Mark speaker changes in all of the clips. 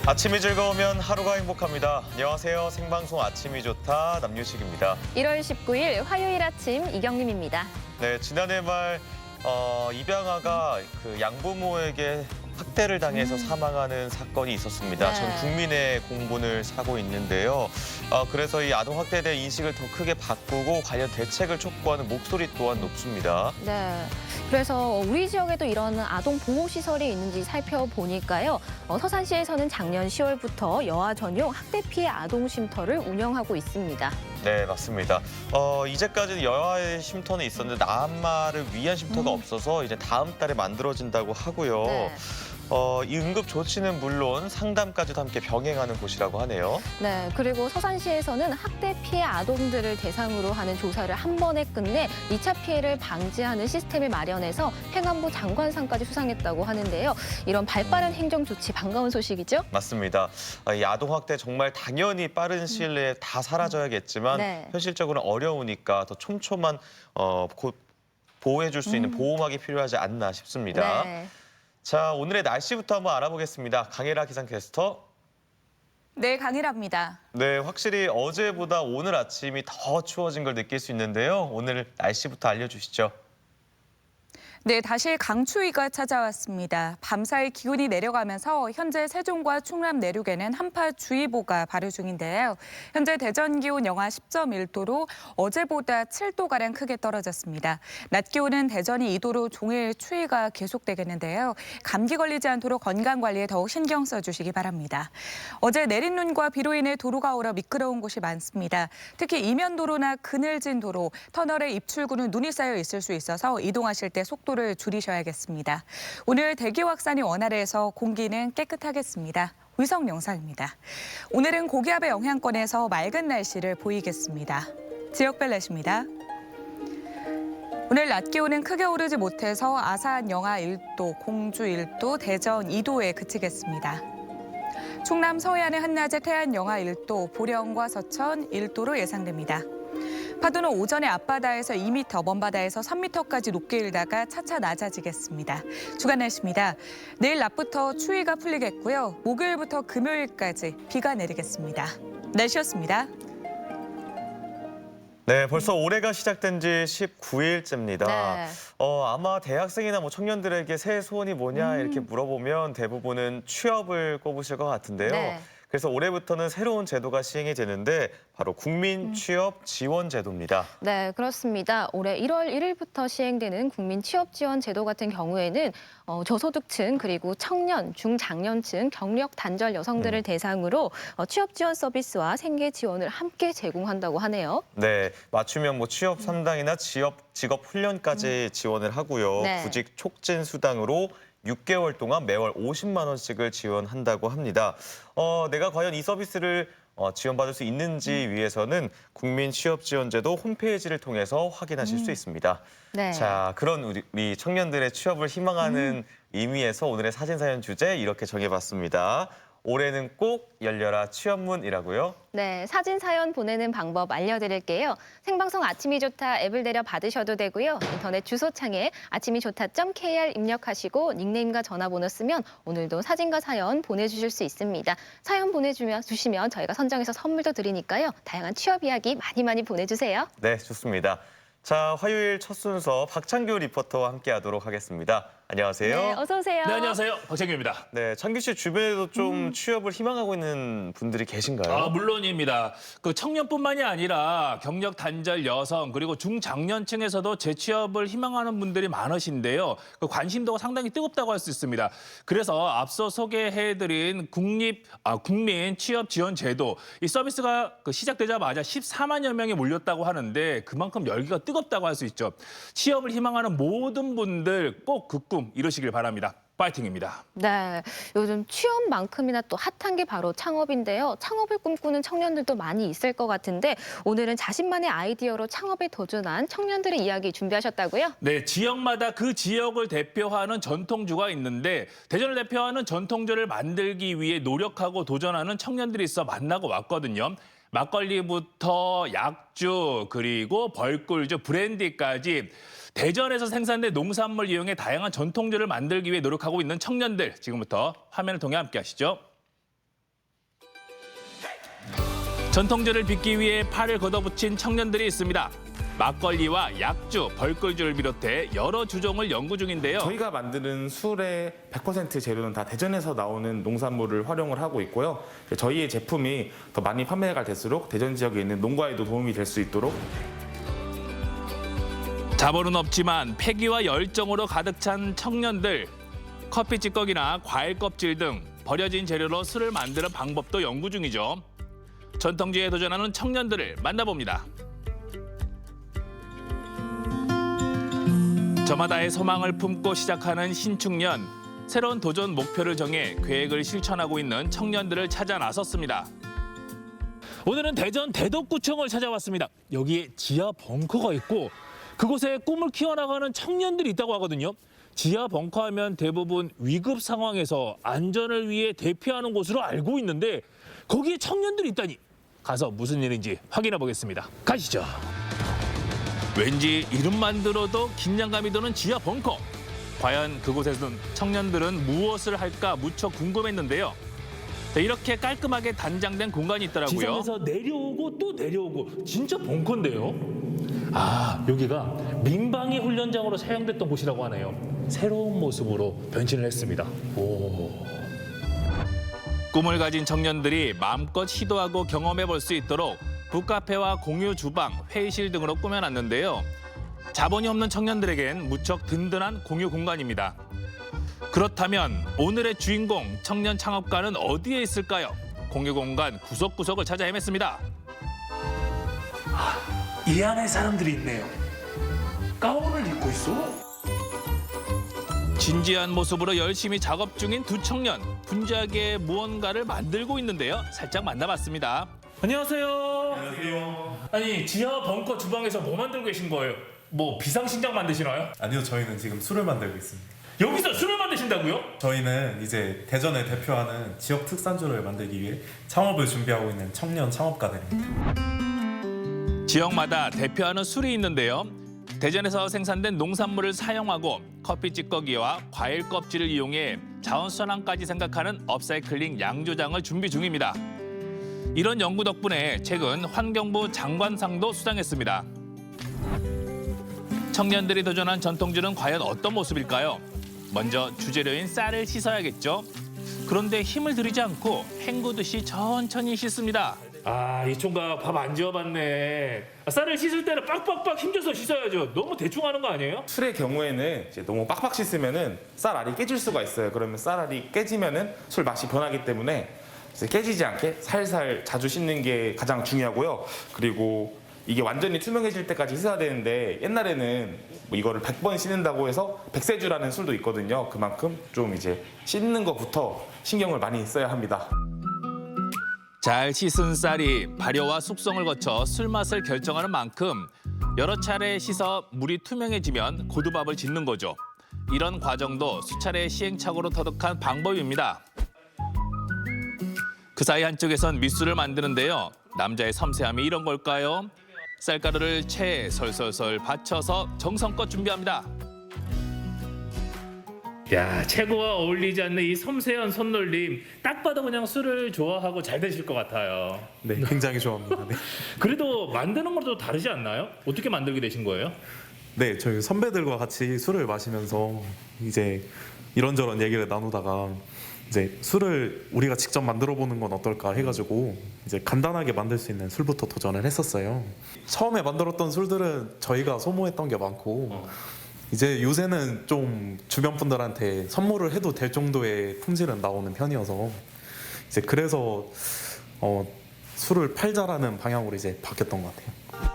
Speaker 1: 아침이 즐거우면 하루가 행복합니다. 안녕하세요. 생방송 아침이 좋다 남유식입니다.
Speaker 2: 1월 19일 화요일 아침 이경림입니다.
Speaker 1: 네, 지난해 말 입양아가 그 양부모에게 학대를 당해서 사망하는 사건이 있었습니다.
Speaker 2: 네.
Speaker 1: 전 국민의 공분을 사고 있는데요. 그래서 이 아동 학대에 대한 인식을 더 크게 바꾸고 관련 대책을 촉구하는 목소리 또한 높습니다.
Speaker 2: 네. 그래서 우리 지역에도 이런 아동 보호 시설이 있는지 살펴보니까요. 서산시에서는 작년 10월부터 여아 전용 학대 피해 아동 쉼터를 운영하고 있습니다.
Speaker 1: 네, 맞습니다. 이제까지는 여아의 쉼터는 있었는데 남아를 위한 쉼터가 없어서 이제 다음 달에 만들어진다고 하고요.
Speaker 2: 네.
Speaker 1: 이 응급 조치는 물론 상담까지도 함께 병행하는 곳이라고 하네요.
Speaker 2: 네, 그리고 서산시에서는 학대 피해 아동들을 대상으로 하는 조사를 한 번에 끝내 2차 피해를 방지하는 시스템을 마련해서 행안부 장관상까지 수상했다고 하는데요. 이런 발빠른 행정 조치 반가운 소식이죠?
Speaker 1: 맞습니다. 이 아동 학대 정말 당연히 빠른 시일 내에 다 사라져야겠지만
Speaker 2: 네.
Speaker 1: 현실적으로는 어려우니까 더 촘촘한 곧 보호해줄 수 있는 보호막이 필요하지 않나 싶습니다.
Speaker 2: 네.
Speaker 1: 자, 오늘의 날씨부터 한번 알아보겠습니다. 강혜라 기상캐스터.
Speaker 3: 네, 강일합니다.
Speaker 1: 네, 확실히 어제보다 오늘 아침이 더 추워진 걸 느낄 수 있는데요. 오늘 날씨부터 알려주시죠.
Speaker 3: 네, 다시 강추위가 찾아왔습니다. 밤사이 기온이 내려가면서 현재 세종과 충남 내륙에는 한파주의보가 발효 중인데요. 현재 대전 기온 영하 10.1도로 어제보다 7도가량 크게 떨어졌습니다. 낮 기온은 대전이 2도로 종일 추위가 계속되겠는데요. 감기 걸리지 않도록 건강관리에 더욱 신경 써주시기 바랍니다. 어제 내린 눈과 비로 인해 도로가 얼어 미끄러운 곳이 많습니다. 특히 이면도로나 그늘진 도로, 터널의 입출구는 눈이 쌓여 있을 수 있어서 이동하실 때 속도를 줄이셔야겠습니다. 오늘 대기 확산이 원활해서 공기는 깨끗하겠습니다. 위성 영상입니다. 오늘은 고기압의 영향권에서 맑은 날씨를 보이겠습니다. 지역별 날씨입니다. 오늘 낮 기온은 크게 오르지 못해서 아산 영하 1도, 공주 1도, 대전 2도에 그치겠습니다. 충남 서해안은 한낮에 태안 영하 1도, 보령과 서천 1도로 예상됩니다. 파도는 오전에 앞바다에서 2m, 먼바다에서 3m까지 높게 일다가 차차 낮아지겠습니다. 주간 날씨입니다. 내일 낮부터 추위가 풀리겠고요. 목요일부터 금요일까지 비가 내리겠습니다. 날씨였습니다.
Speaker 1: 네, 벌써 올해가 시작된 지 19일째입니다.
Speaker 2: 네.
Speaker 1: 아마 대학생이나 뭐 청년들에게 새해 소원이 뭐냐 이렇게 물어보면 대부분은 취업을 꼽으실 것 같은데요.
Speaker 2: 네.
Speaker 1: 그래서 올해부터는 새로운 제도가 시행이 되는데 바로 국민 취업 지원 제도입니다.
Speaker 2: 네, 그렇습니다. 올해 1월 1일부터 시행되는 국민 취업 지원 제도 같은 경우에는 저소득층 그리고 청년, 중장년층, 경력 단절 여성들을 대상으로 취업 지원 서비스와 생계 지원을 함께 제공한다고 하네요.
Speaker 1: 네, 맞춤형 뭐 취업 상담이나 직업 훈련까지 지원을 하고요.
Speaker 2: 네.
Speaker 1: 구직 촉진 수당으로 6개월 동안 매월 50만 원씩을 지원한다고 합니다. 내가 과연 이 서비스를 지원받을 수 있는지 위해서는 국민취업지원제도 홈페이지를 통해서 확인하실 수 있습니다.
Speaker 2: 네.
Speaker 1: 자, 그런 우리 청년들의 취업을 희망하는 의미에서 오늘의 사진사연 주제 이렇게 정해봤습니다. 올해는 꼭 열려라 취업문이라고요.
Speaker 2: 네, 사진 사연 보내는 방법 알려드릴게요. 생방송 아침이 좋다 앱을 내려 받으셔도 되고요. 인터넷 주소창에 아침이좋다.kr 입력하시고 닉네임과 전화번호 쓰면 오늘도 사진과 사연 보내주실 수 있습니다. 사연 보내주시면 저희가 선정해서 선물도 드리니까요. 다양한 취업 이야기 많이 보내주세요.
Speaker 1: 네, 좋습니다. 자, 화요일 첫 순서 박창규 리포터와 함께하도록 하겠습니다. 안녕하세요.
Speaker 2: 네, 어서 오세요.
Speaker 4: 네, 안녕하세요. 박창규입니다.
Speaker 1: 네, 창규 씨 주변에도 좀 취업을 희망하고 있는 분들이 계신가요?
Speaker 4: 물론입니다. 그 청년뿐만이 아니라 경력 단절 여성 그리고 중장년층에서도 재취업을 희망하는 분들이 많으신데요. 그 관심도가 상당히 뜨겁다고 할 수 있습니다. 그래서 앞서 소개해드린 국민 취업 지원 제도 이 서비스가 시작되자마자 14만여 명이 몰렸다고 하는데 그만큼 열기가 뜨겁다고 할 수 있죠. 취업을 희망하는 모든 분들 꼭 그 꿈 이루시길 바랍니다. 파이팅입니다.
Speaker 2: 네, 요즘 취업만큼이나 또 핫한 게 바로 창업인데요. 창업을 꿈꾸는 청년들도 많이 있을 것 같은데 오늘은 자신만의 아이디어로 창업에 도전한 청년들의 이야기 준비하셨다고요?
Speaker 4: 네, 지역마다 그 지역을 대표하는 전통주가 있는데 대전을 대표하는 전통주를 만들기 위해 노력하고 도전하는 청년들이 있어 만나고 왔거든요. 막걸리부터 약주 그리고 벌꿀주, 브랜디까지 대전에서 생산된 농산물 이용해 다양한 전통주를 만들기 위해 노력하고 있는 청년들 지금부터 화면을 통해 함께 하시죠. 전통주를 빚기 위해 팔을 걷어붙인 청년들이 있습니다. 막걸리와 약주, 벌꿀주를 비롯해 여러 주종을 연구 중인데요.
Speaker 5: 저희가 만드는 술의 100% 재료는 다 대전에서 나오는 농산물을 활용을 하고 있고요. 저희의 제품이 더 많이 판매가 될수록 대전 지역에 있는 농가에도 도움이 될 수 있도록
Speaker 4: 자본은 없지만 패기와 열정으로 가득 찬 청년들. 커피 찌꺼기나 과일 껍질 등 버려진 재료로 술을 만드는 방법도 연구 중이죠. 전통주에 도전하는 청년들을 만나봅니다. 저마다의 소망을 품고 시작하는 신축년. 새로운 도전 목표를 정해 계획을 실천하고 있는 청년들을 찾아 나섰습니다. 오늘은 대전 대덕구청을 찾아왔습니다. 여기에 지하 벙커가 있고 그곳에 꿈을 키워나가는 청년들이 있다고 하거든요. 지하 벙커하면 대부분 위급 상황에서 안전을 위해 대피하는 곳으로 알고 있는데 거기에 청년들이 있다니 가서 무슨 일인지 확인해 보겠습니다. 가시죠. 왠지 이름만 들어도 긴장감이 드는 지하 벙커. 과연 그곳에서는 청년들은 무엇을 할까 무척 궁금했는데요. 이렇게 깔끔하게 단장된 공간이 있더라고요. 지상에서 내려오고 또 내려오고 진짜 벙커인데요. 아, 여기가 민방위 훈련장으로 사용됐던 곳이라고 하네요. 새로운 모습으로 변신을 했습니다. 오. 꿈을 가진 청년들이 마음껏 시도하고 경험해 볼 수 있도록 북카페와 공유 주방, 회의실 등으로 꾸며놨는데요. 자본이 없는 청년들에겐 무척 든든한 공유 공간입니다. 그렇다면 오늘의 주인공 청년 창업가는 어디에 있을까요? 공유 공간 구석구석을 찾아 헤맸습니다. 이 안에 사람들이 있네요. 가운을 입고 있어. 진지한 모습으로 열심히 작업 중인 두 청년. 분주하게 무언가를 만들고 있는데요. 살짝 만나봤습니다. 안녕하세요.
Speaker 6: 안녕하세요.
Speaker 4: 아니, 지하 벙커 주방에서 뭐 만들고 계신 거예요? 뭐 비상식량 만드시나요?
Speaker 6: 아니요, 저희는 지금 술을 만들고 있습니다.
Speaker 4: 여기서 술을 만드신다고요?
Speaker 6: 저희는 이제 대전을 대표하는 지역 특산주를 만들기 위해 창업을 준비하고 있는 청년 창업가들입니다.
Speaker 4: 지역마다 대표하는 술이 있는데요. 대전에서 생산된 농산물을 사용하고 커피 찌꺼기와 과일 껍질을 이용해 자원순환까지 생각하는 업사이클링 양조장을 준비 중입니다. 이런 연구 덕분에 최근 환경부 장관상도 수상했습니다. 청년들이 도전한 전통주는 과연 어떤 모습일까요? 먼저 주재료인 쌀을 씻어야겠죠. 그런데 힘을 들이지 않고 헹구듯이 천천히 씻습니다. 아, 이 총각 밥 안 지어봤네. 쌀을 씻을 때는 빡빡빡 힘줘서 씻어야죠. 너무 대충 하는 거 아니에요?
Speaker 5: 술의 경우에는 이제 너무 빡빡 씻으면은 쌀알이 깨질 수가 있어요. 그러면 쌀알이 깨지면은 술 맛이 변하기 때문에 이제 깨지지 않게 살살 자주 씻는 게 가장 중요하고요. 그리고 이게 완전히 투명해질 때까지 씻어야 되는데 옛날에는 뭐 이거를 100번 씻는다고 해서 백세주라는 술도 있거든요. 그만큼 좀 이제 씻는 것부터 신경을 많이 써야 합니다.
Speaker 4: 잘 씻은 쌀이 발효와 숙성을 거쳐 술맛을 결정하는 만큼 여러 차례 씻어 물이 투명해지면 고두밥을 짓는 거죠. 이런 과정도 수차례 시행착오로 터득한 방법입니다. 그 사이 한쪽에선 밑술을 만드는데요. 남자의 섬세함이 이런 걸까요? 쌀가루를 체에 솔솔솔 받쳐서 정성껏 준비합니다. 야, 최고와 어울리지 않는 이 섬세한 손놀림. 딱 봐도 그냥 술을 좋아하고 잘 되실 것 같아요.
Speaker 6: 네, 굉장히 좋아합니다. 네.
Speaker 4: 그래도 만드는 것도 다르지 않나요? 어떻게 만들게 되신 거예요?
Speaker 6: 네, 저희 선배들과 같이 술을 마시면서 이제 이런저런 얘기를 나누다가 이제 술을 우리가 직접 만들어 보는 건 어떨까 해가지고 이제 간단하게 만들 수 있는 술부터 도전을 했었어요. 처음에 만들었던 술들은 저희가 소모했던 게 많고 이제 요새는 좀 주변 분들한테 선물을 해도 될 정도의 품질은 나오는 편이어서 이제 그래서 술을 팔자라는 방향으로 이제 바뀌었던 것 같아요.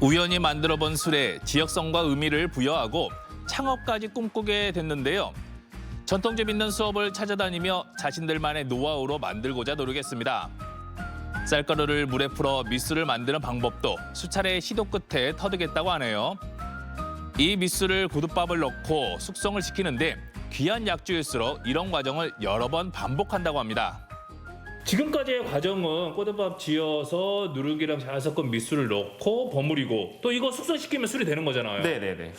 Speaker 4: 우연히 만들어본 술에 지역성과 의미를 부여하고 창업까지 꿈꾸게 됐는데요. 전통주 빚는 수업을 찾아다니며 자신들만의 노하우로 만들고자 노력했습니다. 쌀가루를 물에 풀어 밑술을 만드는 방법도 수차례 시도 끝에 터득했다고 하네요. 이 밑술을 고두밥을 넣고 숙성을 시키는데 귀한 약주일수록 이런 과정을 여러 번 반복한다고 합니다. 지금까지의 과정은 고두밥 지어서 누룩이랑 잘 섞은 밑술을 넣고 버무리고 또 이거 숙성시키면 술이 되는 거잖아요.
Speaker 5: 네네네.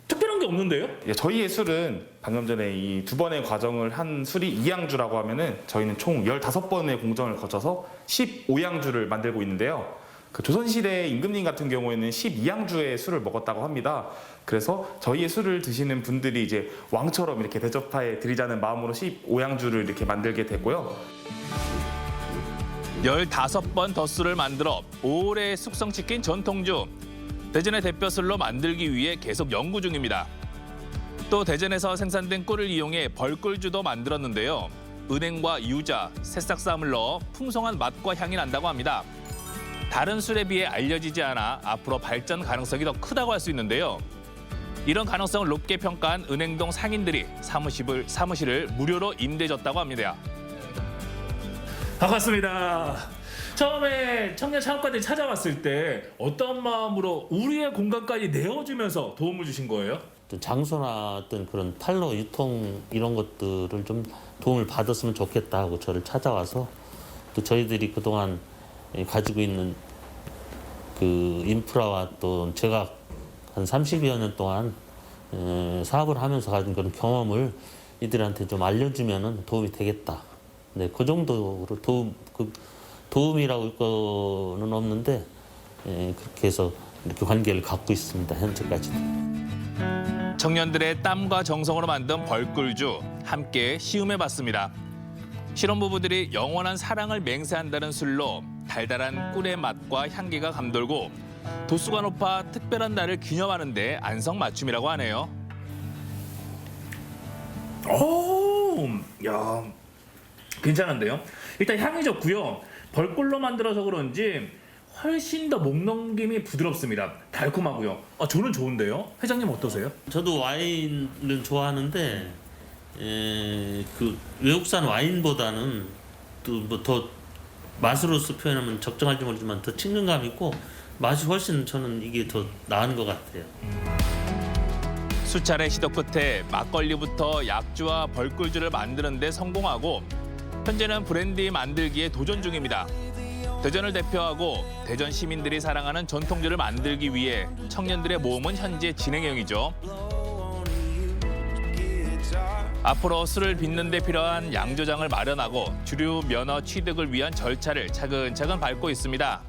Speaker 4: 특별한 게 게 없는데요?
Speaker 5: 예, 저희의 술은 방금 전에 이 두 번의 과정을 한 술이 이양주라고 하면은 저희는 총 15번의 공정을 거쳐서 15양주를 만들고 있는데요. 그 조선시대 임금님 같은 경우에는 12양주의 술을 먹었다고 합니다. 그래서 저희의 술을 드시는 분들이 이제 왕처럼 이렇게 대접해 드리자는 마음으로 15양주를 이렇게 만들게 됐고요.
Speaker 4: 15번 덧술을 만들어 오래 숙성시킨 전통주. 대전의 대표술로 만들기 위해 계속 연구 중입니다. 또 대전에서 생산된 꿀을 이용해 벌꿀주도 만들었는데요. 은행과 유자, 새싹쌈을 넣어 풍성한 맛과 향이 난다고 합니다. 다른 술에 비해 알려지지 않아 앞으로 발전 가능성이 더 크다고 할 수 있는데요. 이런 가능성을 높게 평가한 은행동 상인들이 사무실을 무료로 임대해줬다고 합니다.
Speaker 7: 반갑습니다. 처음에 청년 창업가들이 찾아왔을 때 어떤 마음으로 우리의 공간까지 내어주면서 도움을 주신 거예요?
Speaker 8: 어떤 장소나 어떤 그런 판로 유통 이런 것들을 좀 도움을 받았으면 좋겠다 하고 저를 찾아와서 또 저희들이 그동안 가지고 있는 그 인프라와 또 제가 한 30여 년 동안 사업을 하면서 가진 그런 경험을 이들한테 좀 알려주면 도움이 되겠다. 네, 그 정도로 도움이라고 할 거는 없는데 그렇게 해서 이렇게 관계를 갖고 있습니다. 현재까지도.
Speaker 4: 청년들의 땀과 정성으로 만든 벌꿀주 함께 시음해봤습니다. 신혼부부들이 영원한 사랑을 맹세한다는 술로 달달한 꿀의 맛과 향기가 감돌고 도수가 높아 특별한 날을 기념하는 데 안성맞춤이라고 하네요.
Speaker 7: 오, 야, 괜찮은데요? 일단 향이 좋고요. 벌꿀로 만들어서 그런지 훨씬 더 목 넘김이 부드럽습니다. 달콤하고요. 저는 좋은데요? 회장님 어떠세요?
Speaker 8: 저도 와인을 좋아하는데 그 외국산 와인보다는 또 뭐 더 맛으로서 표현하면 적정할지 모르지만 더 친근감 있고 맛이 훨씬 저는 이게 더 나은 것 같아요.
Speaker 4: 수차례 시도 끝에 막걸리부터 약주와 벌꿀주를 만드는 데 성공하고 현재는 브랜디 만들기에 도전 중입니다. 대전을 대표하고 대전 시민들이 사랑하는 전통주를 만들기 위해 청년들의 모험은 현재 진행형이죠. 앞으로 술을 빚는 데 필요한 양조장을 마련하고 주류 면허 취득을 위한 절차를 차근차근 밟고 있습니다.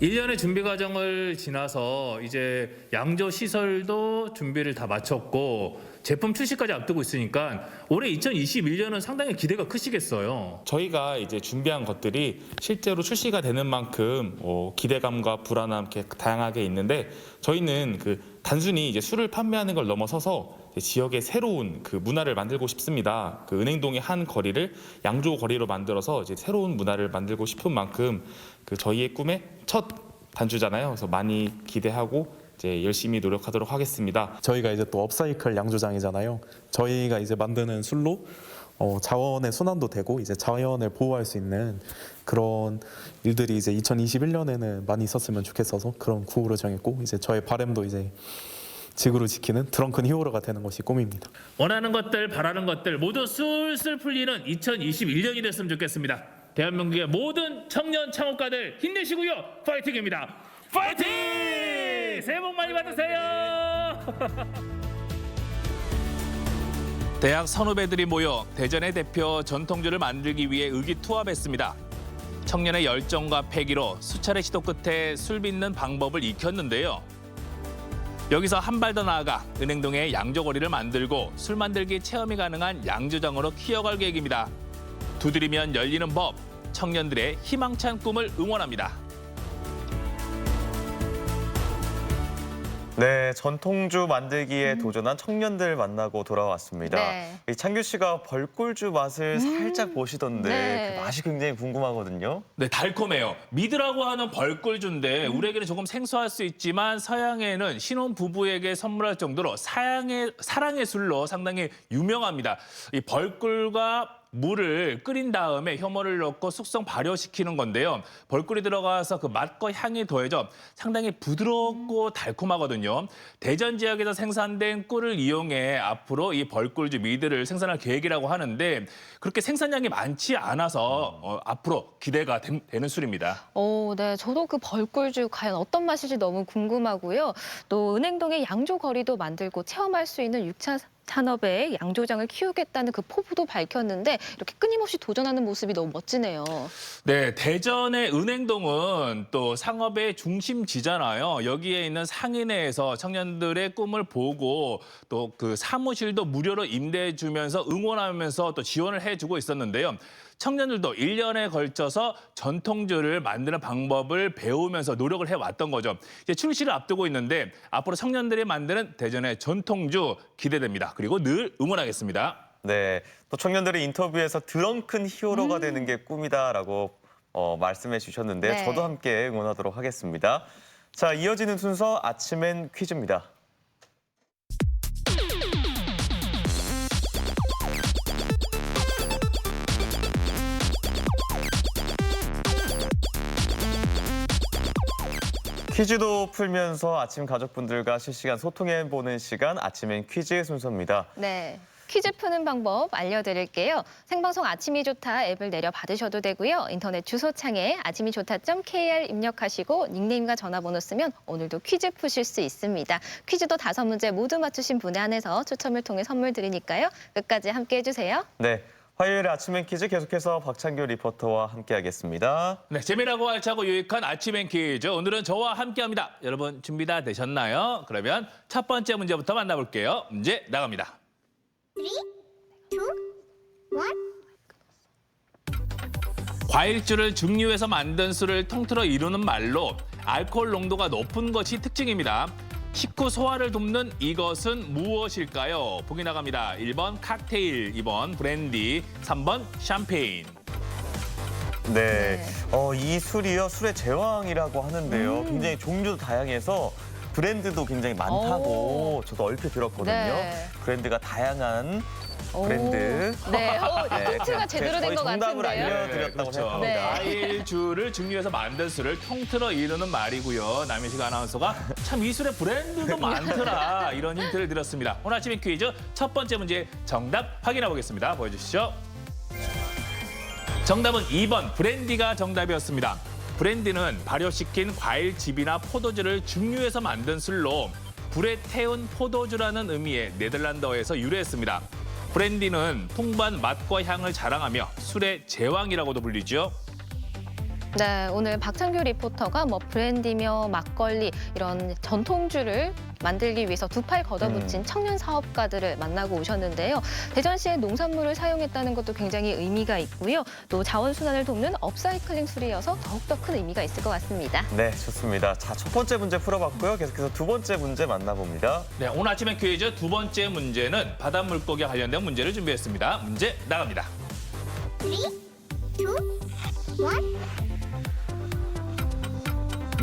Speaker 7: 1년의 준비 과정을 지나서 이제 양조 시설도 준비를 다 마쳤고 제품 출시까지 앞두고 있으니까 올해 2021년은 상당히 기대가 크시겠어요.
Speaker 5: 저희가 이제 준비한 것들이 실제로 출시가 되는 만큼 기대감과 불안함 이렇게 다양하게 있는데 저희는 단순히 이제 술을 판매하는 걸 넘어서서 지역의 새로운 문화를 만들고 싶습니다. 은행동의 한 거리를 양조 거리로 만들어서 이제 새로운 문화를 만들고 싶은 만큼 저희의 꿈의 첫 단주잖아요. 그래서 많이 기대하고 이제 열심히 노력하도록 하겠습니다.
Speaker 6: 저희가 이제 또 업사이클 양조장이잖아요. 저희가 이제 만드는 술로 자원의 순환도 되고 이제 자연을 보호할 수 있는 그런 일들이 이제 2021년에는 많이 있었으면 좋겠어서 그런 구호를 정했고 이제 저의 바람도 이제 지구를 지키는 드렁큰 히어로가 되는 것이 꿈입니다.
Speaker 7: 원하는 것들, 바라는 것들 모두 술술 풀리는 2021년이 됐으면 좋겠습니다. 대한민국의 모든 청년 창업가들 힘내시고요. 파이팅입니다. 파이팅! 새해 복 많이 받으세요.
Speaker 4: 대학 선후배들이 모여 대전의 대표 전통주를 만들기 위해 의기투합했습니다. 청년의 열정과 패기로 수차례 시도 끝에 술 빚는 방법을 익혔는데요. 여기서 한 발 더 나아가 은행동에 양조거리를 만들고 술 만들기 체험이 가능한 양조장으로 키워갈 계획입니다. 두드리면 열리는 법, 청년들의 희망찬 꿈을 응원합니다.
Speaker 1: 네, 전통주 만들기에 도전한 청년들 만나고 돌아왔습니다.
Speaker 2: 네.
Speaker 1: 이 창규 씨가 벌꿀주 맛을 살짝 보시던데
Speaker 2: 네.
Speaker 1: 그 맛이 굉장히 궁금하거든요.
Speaker 4: 네, 달콤해요. 미드라고 하는 벌꿀주인데 우리에게는 조금 생소할 수 있지만 서양에는 신혼 부부에게 선물할 정도로 사랑의 술로 상당히 유명합니다. 이 벌꿀과 물을 끓인 다음에 효모를 넣고 숙성 발효시키는 건데요. 벌꿀이 들어가서 그 맛과 향이 더해져 상당히 부드럽고 달콤하거든요. 대전 지역에서 생산된 꿀을 이용해 앞으로 이 벌꿀주 미드를 생산할 계획이라고 하는데 그렇게 생산량이 많지 않아서 앞으로 기대가 되는 술입니다.
Speaker 2: 네, 저도 그 벌꿀주 과연 어떤 맛일지 너무 궁금하고요. 또 은행동에 양조거리도 만들고 체험할 수 있는 6차 산업의 양조장을 키우겠다는 그 포부도 밝혔는데 이렇게 끊임없이 도전하는 모습이 너무 멋지네요.
Speaker 4: 네, 대전의 은행동은 또 상업의 중심지잖아요. 여기에 있는 상인회에서 청년들의 꿈을 보고 또 그 사무실도 무료로 임대해 주면서 응원하면서 또 지원을 해주고 있었는데요. 청년들도 1년에 걸쳐서 전통주를 만드는 방법을 배우면서 노력을 해왔던 거죠. 이제 출시를 앞두고 있는데 앞으로 청년들이 만드는 대전의 전통주 기대됩니다. 그리고 늘 응원하겠습니다.
Speaker 1: 네, 또 청년들의 인터뷰에서 드렁큰 히어로가 되는 게 꿈이다라고 말씀해 주셨는데요.
Speaker 2: 네.
Speaker 1: 저도 함께 응원하도록 하겠습니다. 자, 이어지는 순서 아침엔 퀴즈입니다. 퀴즈도 풀면서 아침 가족분들과 실시간 소통해보는 시간 아침엔 퀴즈 순서입니다.
Speaker 2: 네. 퀴즈 푸는 방법 알려드릴게요. 생방송 아침이 좋다 앱을 내려 받으셔도 되고요. 인터넷 주소창에 아침이 좋다.kr 입력하시고 닉네임과 전화번호 쓰면 오늘도 퀴즈 푸실 수 있습니다. 퀴즈도 5문제 모두 맞추신 분에 한해서 추첨을 통해 선물 드리니까요. 끝까지 함께해 주세요.
Speaker 1: 네, 화요일에 아침엔 퀴즈 계속해서 박찬규 리포터와 함께하겠습니다.
Speaker 4: 네, 재미나고 알차고 유익한 아침엔 퀴즈. 오늘은 저와 함께합니다. 여러분 준비 다 되셨나요? 그러면 첫 번째 문제부터 만나볼게요. 문제 나갑니다.
Speaker 9: 3, 2, 1.
Speaker 4: 과일주를 증류해서 만든 술을 통틀어 이루는 말로 알코올 농도가 높은 것이 특징입니다. 식후 소화를 돕는 이것은 무엇일까요? 보기 나갑니다. 1번 칵테일, 2번 브랜디, 3번 샴페인.
Speaker 1: 네, 이 술이요, 술의 제왕이라고 하는데요. 굉장히 종류도 다양해서 브랜드도 굉장히 많다고 저도 얼핏 들었거든요.
Speaker 2: 네.
Speaker 1: 브랜드가 다양한 브랜드.
Speaker 2: 네, 힌트가 제대로 된 것
Speaker 1: 정답을
Speaker 2: 같은데요.
Speaker 1: 알려드렸다고 생각합니다.
Speaker 2: 네.
Speaker 4: 과일주를 증류해서 만든 술을 통틀어 이루는 말이고요. 남희식 아나운서가 참 이 술의 브랜드도 많더라 이런 힌트를 드렸습니다. 오늘 아침에 퀴즈 첫 번째 문제 정답 확인해 보겠습니다. 보여주시죠. 정답은 2번 브랜디가 정답이었습니다. 브랜디는 발효시킨 과일즙이나 포도주를 증류해서 만든 술로 불에 태운 포도주라는 의미의 네덜란드어에서 유래했습니다. 브랜디는 풍부한 맛과 향을 자랑하며 술의 제왕이라고도 불리죠.
Speaker 2: 네, 오늘 박찬규 리포터가 브랜디며 막걸리 이런 전통주를 만들기 위해서 두 팔 걷어붙인 청년 사업가들을 만나고 오셨는데요. 대전시의 농산물을 사용했다는 것도 굉장히 의미가 있고요. 또 자원순환을 돕는 업사이클링 술이어서 더욱더 큰 의미가 있을 것 같습니다.
Speaker 1: 네, 좋습니다. 자, 첫 번째 문제 풀어봤고요. 계속해서 두 번째 문제 만나봅니다.
Speaker 4: 네, 오늘 아침에 퀴즈 두 번째 문제는 바닷물고기와 관련된 문제를 준비했습니다. 문제 나갑니다.
Speaker 9: 3, 2, 1.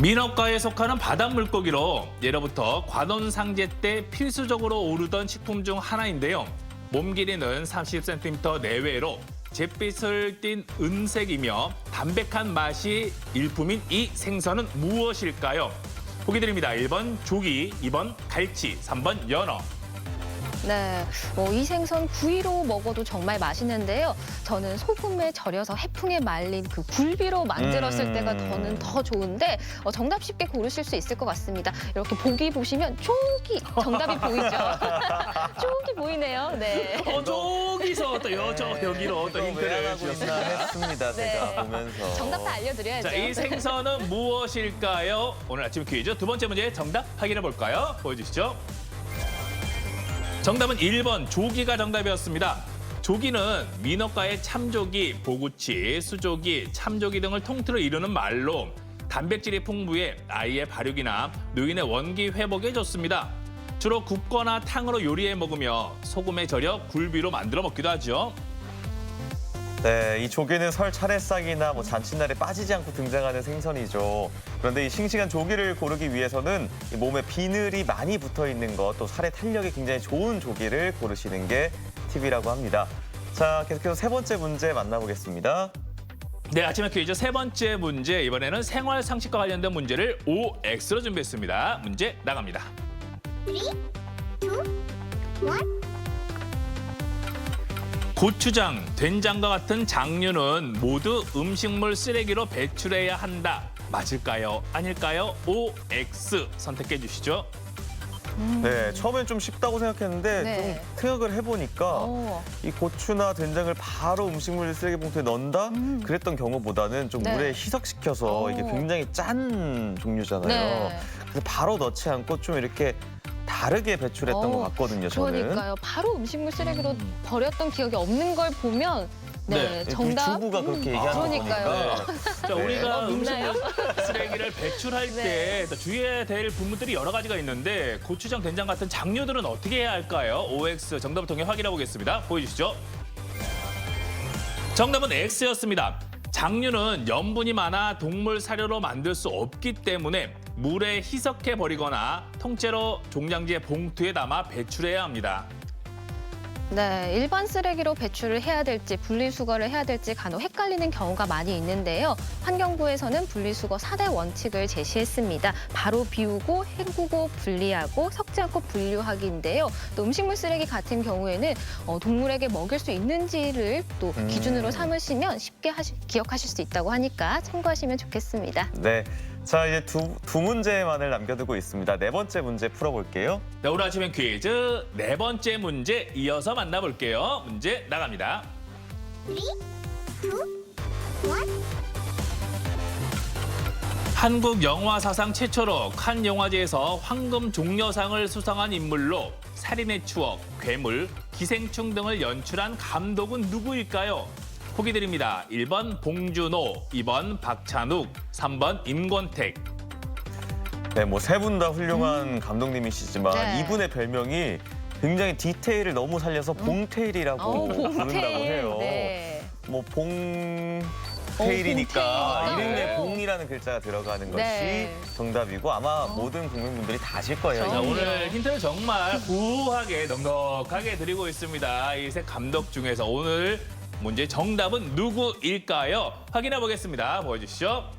Speaker 4: 민어과에 속하는 바닷물고기로 예로부터 관원상제 때 필수적으로 오르던 식품 중 하나인데요. 몸 길이는 30cm 내외로 잿빛을 띤 은색이며 담백한 맛이 일품인 이 생선은 무엇일까요? 보기 드립니다. 1번 조기, 2번 갈치, 3번 연어.
Speaker 2: 네, 이 생선 구이로 먹어도 정말 맛있는데요. 저는 소금에 절여서 해풍에 말린 그 굴비로 만들었을 때가 저는 더 좋은데 정답 쉽게 고르실 수 있을 것 같습니다. 이렇게 보기 보시면 쪽이 정답이 보이죠? 쪽이 보이네요. 네.
Speaker 4: 저기서 또 여기로 또 힌트를 주셨습니다.
Speaker 1: 했습니다. 제가 보면서.
Speaker 2: 정답 다 알려드려야죠.
Speaker 4: 자, 이 생선은 무엇일까요? 오늘 아침 퀴즈 두 번째 문제 정답 확인해 볼까요? 보여주시죠. 정답은 1번 조기가 정답이었습니다. 조기는 민어과의 참조기, 보구치, 수조기, 참조기 등을 통틀어 이루는 말로 단백질이 풍부해 아이의 발육이나 노인의 원기 회복에 좋습니다. 주로 굽거나 탕으로 요리해 먹으며 소금에 절여 굴비로 만들어 먹기도 하죠.
Speaker 1: 네, 이 조개는 설 차례상이나 잔칫날에 빠지지 않고 등장하는 생선이죠. 그런데 이 싱싱한 조기를 고르기 위해서는 이 몸에 비늘이 많이 붙어 있는 것, 또 살의 탄력이 굉장히 좋은 조기를 고르시는 게 팁이라고 합니다. 자, 계속해서 세 번째 문제 만나보겠습니다.
Speaker 4: 네, 아침에 퀴즈 세 번째 문제. 이번에는 생활 상식과 관련된 문제를 OX로 준비했습니다. 문제 나갑니다.
Speaker 9: 3, 2, 1.
Speaker 4: 고추장, 된장과 같은 장류는 모두 음식물 쓰레기로 배출해야 한다. 맞을까요? 아닐까요? OX 선택해 주시죠.
Speaker 1: 네, 처음엔 좀 쉽다고 생각했는데
Speaker 2: 네.
Speaker 1: 좀 생각을 해보니까 이 고추나 된장을 바로 음식물 쓰레기 봉투에 넣는다? 그랬던 경우보다는 좀
Speaker 2: 네.
Speaker 1: 물에 희석시켜서 이게 굉장히 짠 종류잖아요.
Speaker 2: 네.
Speaker 1: 그래서 바로 넣지 않고 좀 이렇게 다르게 배출했던 것 같거든요, 저는.
Speaker 2: 그러니까요. 바로 음식물 쓰레기로 버렸던 기억이 없는 걸 보면 네,
Speaker 1: 우리
Speaker 2: 정답.
Speaker 1: 주부가 그렇게 얘기하는
Speaker 2: 그러니까요.
Speaker 1: 거니까.
Speaker 4: 자, 우리가
Speaker 2: 믿나요?
Speaker 4: 음식물 쓰레기를 배출할
Speaker 2: 네.
Speaker 4: 때 또 주의해야 될 부분들이 여러 가지가 있는데 고추장, 된장 같은 장류들은 어떻게 해야 할까요? OX 정답을 통해 확인해 보겠습니다. 보여주시죠. 정답은 X였습니다. 장류는 염분이 많아 동물 사료로 만들 수 없기 때문에 물에 희석해 버리거나 통째로 종량제 봉투에 담아 배출해야 합니다.
Speaker 2: 네, 일반 쓰레기로 배출을 해야 될지 분리수거를 해야 될지 간혹 헷갈리는 경우가 많이 있는데요. 환경부에서는 분리수거 4대 원칙을 제시했습니다. 바로 비우고, 헹구고, 분리하고, 섞지 않고 분류하기인데요. 또 음식물 쓰레기 같은 경우에는 동물에게 먹일 수 있는지를 또 기준으로 삼으시면 쉽게 기억하실 수 있다고 하니까 참고하시면 좋겠습니다.
Speaker 1: 네. 자, 이제 두 문제만을 남겨두고 있습니다. 네 번째 문제 풀어볼게요.
Speaker 4: 네, 오늘 아침엔 퀴즈 네 번째 문제 이어서 만나볼게요. 문제 나갑니다.
Speaker 9: 3, 2, 1.
Speaker 4: 한국 영화 사상 최초로 칸 영화제에서 황금 종려상을 수상한 인물로 살인의 추억, 괴물, 기생충 등을 연출한 감독은 누구일까요? 보기 드립니다. 1번 봉준호, 2번 박찬욱, 3번 임권택.
Speaker 1: 네, 뭐 세 분 다 훌륭한 감독님이시지만
Speaker 2: 네.
Speaker 1: 이분의 별명이 굉장히 디테일을 너무 살려서 봉테일이라고 부른다고 해요.
Speaker 2: 네.
Speaker 1: 뭐 봉테일이니까
Speaker 2: 봉테일.
Speaker 1: 이름에 봉이라는 글자가 들어가는 것이
Speaker 2: 네.
Speaker 1: 정답이고 아마 모든 국민분들이 다 아실 거예요.
Speaker 4: 자,
Speaker 2: 그럼요.
Speaker 1: 이거.
Speaker 4: 오늘 힌트를 정말 후하게 넉넉하게 드리고 있습니다. 이 세 감독 중에서 오늘 문제 정답은 누구일까요? 확인해 보겠습니다. 보여주시죠.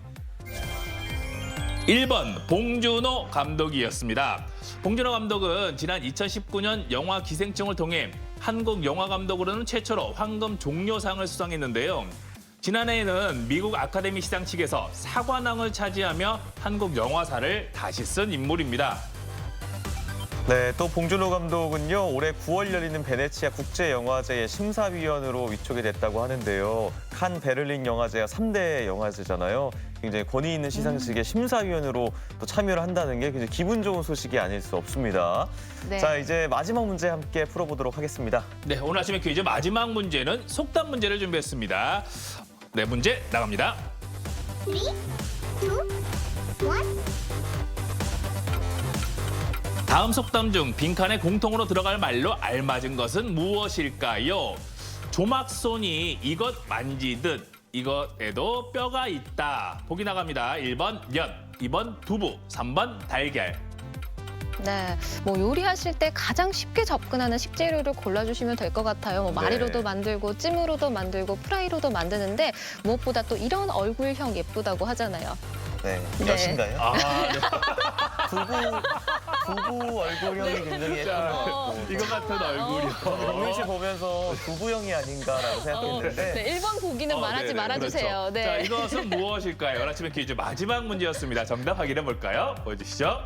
Speaker 4: 1번 봉준호 감독이었습니다. 봉준호 감독은 지난 2019년 영화 기생충을 통해 한국 영화 감독으로는 최초로 황금 종려상을 수상했는데요. 지난해에는 미국 아카데미 시상 측에서 사관왕을 차지하며 한국 영화사를 다시 쓴 인물입니다.
Speaker 1: 네, 또 봉준호 감독은요, 올해 9월 열리는 베네치아 국제영화제의 심사위원으로 위촉이 됐다고 하는데요. 칸, 베를린 영화제가 3대 영화제잖아요. 굉장히 권위 있는 시상식에 심사위원으로 또 참여를 한다는 게 굉장히 기분 좋은 소식이 아닐 수 없습니다.
Speaker 2: 네.
Speaker 1: 자, 이제 마지막 문제 함께 풀어보도록 하겠습니다.
Speaker 4: 네, 오늘 아침에 퀴즈 마지막 문제는 속담 문제를 준비했습니다. 네, 문제 나갑니다.
Speaker 9: 3, 2, 1.
Speaker 4: 다음 속담 중 빈칸에 공통으로 들어갈 말로 알맞은 것은 무엇일까요? 조막손이 이것 만지듯 이것에도 뼈가 있다. 보기 나갑니다. 1번 면, 2번 두부, 3번 달걀.
Speaker 2: 네, 뭐 요리하실 때 가장 쉽게 접근하는 식재료를 골라주시면 될 것 같아요. 뭐 마리로도
Speaker 1: 네.
Speaker 2: 만들고 찜으로도 만들고 프라이로도 만드는데 무엇보다 또 이런 얼굴형 예쁘다고 하잖아요.
Speaker 1: 네,
Speaker 2: 네.
Speaker 1: 여신가요?
Speaker 4: 아, 네.
Speaker 1: 두부 얼굴형이 굉장히 예쁜 것 같고.
Speaker 4: 이거 같은 얼굴이요.
Speaker 1: 동민 씨 보면서 두부형이 아닌가라고 생각했는데
Speaker 2: 네, 1번 보기는 말하지
Speaker 4: 네네,
Speaker 2: 말아주세요.
Speaker 4: 그렇죠.
Speaker 2: 네.
Speaker 4: 자, 이것은 무엇일까요? 아침에 퀴즈 마지막 문제였습니다. 정답 확인해 볼까요? 보여주시죠.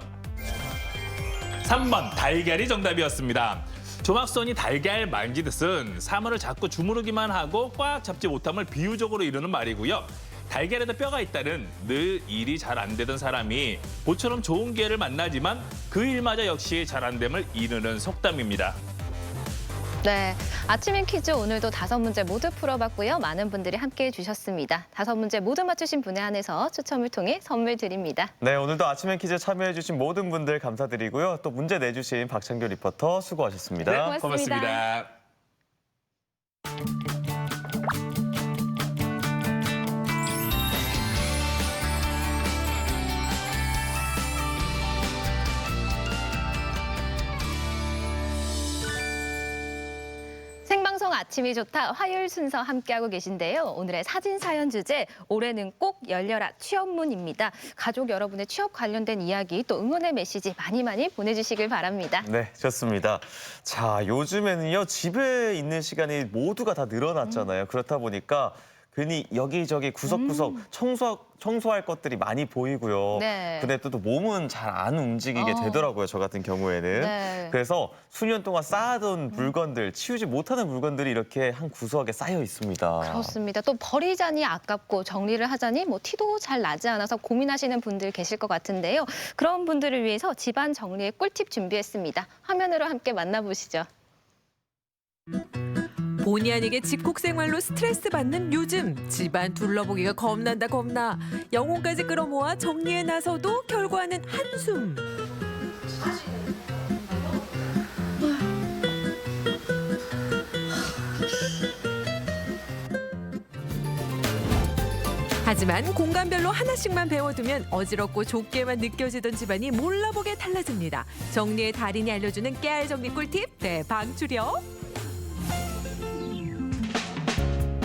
Speaker 4: 3번 달걀이 정답이었습니다. 조막손이 달걀 만지듯은 사물을 자꾸 주무르기만 하고 꽉 잡지 못함을 비유적으로 이루는 말이고요. 달걀에도 뼈가 있다는 늘 일이 잘 안 되던 사람이 모처럼 좋은 기회를 만나지만 그 일마저 역시 잘 안 됨을 이르는 속담입니다.
Speaker 2: 네, 아침엔 퀴즈 오늘도 5문제 모두 풀어봤고요. 많은 분들이 함께해 주셨습니다. 5문제 모두 맞추신 분에 한해서 추첨을 통해 선물 드립니다.
Speaker 1: 네, 오늘도 아침엔 퀴즈 참여해주신 모든 분들 감사드리고요. 또 문제 내주신 박찬규 리포터 수고하셨습니다.
Speaker 2: 네, 고맙습니다.
Speaker 4: 고맙습니다.
Speaker 2: 생방송 아침이 좋다 화요일 순서 함께하고 계신데요. 오늘의 사진 사연 주제 올해는 꼭 열려라 취업문입니다. 가족 여러분의 취업 관련된 이야기 또 응원의 메시지 많이 보내주시길 바랍니다.
Speaker 1: 네, 좋습니다. 자, 요즘에는요, 집에 있는 시간이 모두가 다 늘어났잖아요. 그렇다 보니까 괜히 여기저기 구석구석 청소할 것들이 많이 보이고요.
Speaker 2: 네.
Speaker 1: 근데 또 몸은 잘 안 움직이게 되더라고요, 저 같은 경우에는.
Speaker 2: 네.
Speaker 1: 그래서 수년 동안 쌓아둔 물건들, 치우지 못하는 물건들이 이렇게 한 구석에 쌓여 있습니다.
Speaker 2: 그렇습니다. 또 버리자니 아깝고 정리를 하자니 뭐 티도 잘 나지 않아서 고민하시는 분들 계실 것 같은데요. 그런 분들을 위해서 집안 정리의 꿀팁 준비했습니다. 화면으로 함께 만나보시죠.
Speaker 10: 본의 아니게 집콕 생활로 스트레스 받는 요즘 집안 둘러보기가 겁난다 겁나 영혼까지 끌어모아 정리에 나서도 결과는 한숨. 하지만 공간별로 하나씩만 배워두면 어지럽고 좁게만 느껴지던 집안이 몰라보게 달라집니다. 정리의 달인이 알려주는 깨알 정리 꿀팁 대방출이요.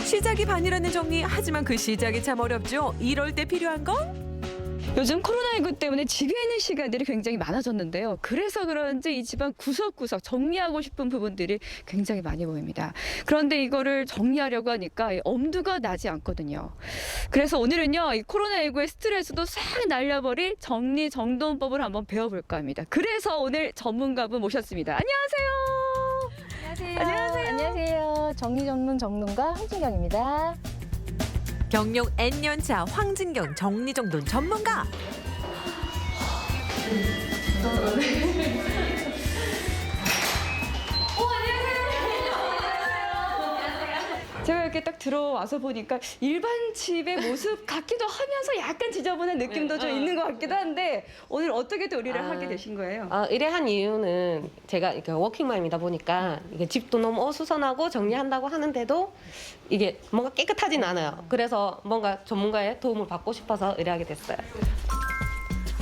Speaker 10: 시작이 반이라는 정리, 하지만 그 시작이 참 어렵죠. 이럴 때 필요한 건?
Speaker 11: 요즘 코로나19 때문에 집에 있는 시간들이 굉장히 많아졌는데요. 그래서 그런지 이 집안 구석구석 정리하고 싶은 부분들이 굉장히 많이 보입니다. 그런데 이거를 정리하려고 하니까 엄두가 나지 않거든요. 그래서 오늘은요, 이 코로나19의 스트레스도 싹 날려버릴 정리정돈법을 한번 배워볼까 합니다. 그래서 오늘 전문가분 모셨습니다. 안녕하세요.
Speaker 2: 안녕하세요. 정리정돈 전문가 황진경입니다.
Speaker 10: 경력 N년차 황진경 정리정돈 전문가.
Speaker 11: 제가 이렇게 딱 들어와서 보니까 일반 집의 모습 같기도 하면서 약간 지저분한 느낌도 좀 있는 것 같기도 한데 오늘 어떻게 또 의뢰를 하게 되신 거예요?
Speaker 12: 의뢰한 이유는 제가 이렇게 워킹맘이다 보니까 이게 집도 너무 어수선하고 정리한다고 하는데도 이게 뭔가 깨끗하진 않아요. 그래서 뭔가 전문가의 도움을 받고 싶어서 의뢰하게 됐어요.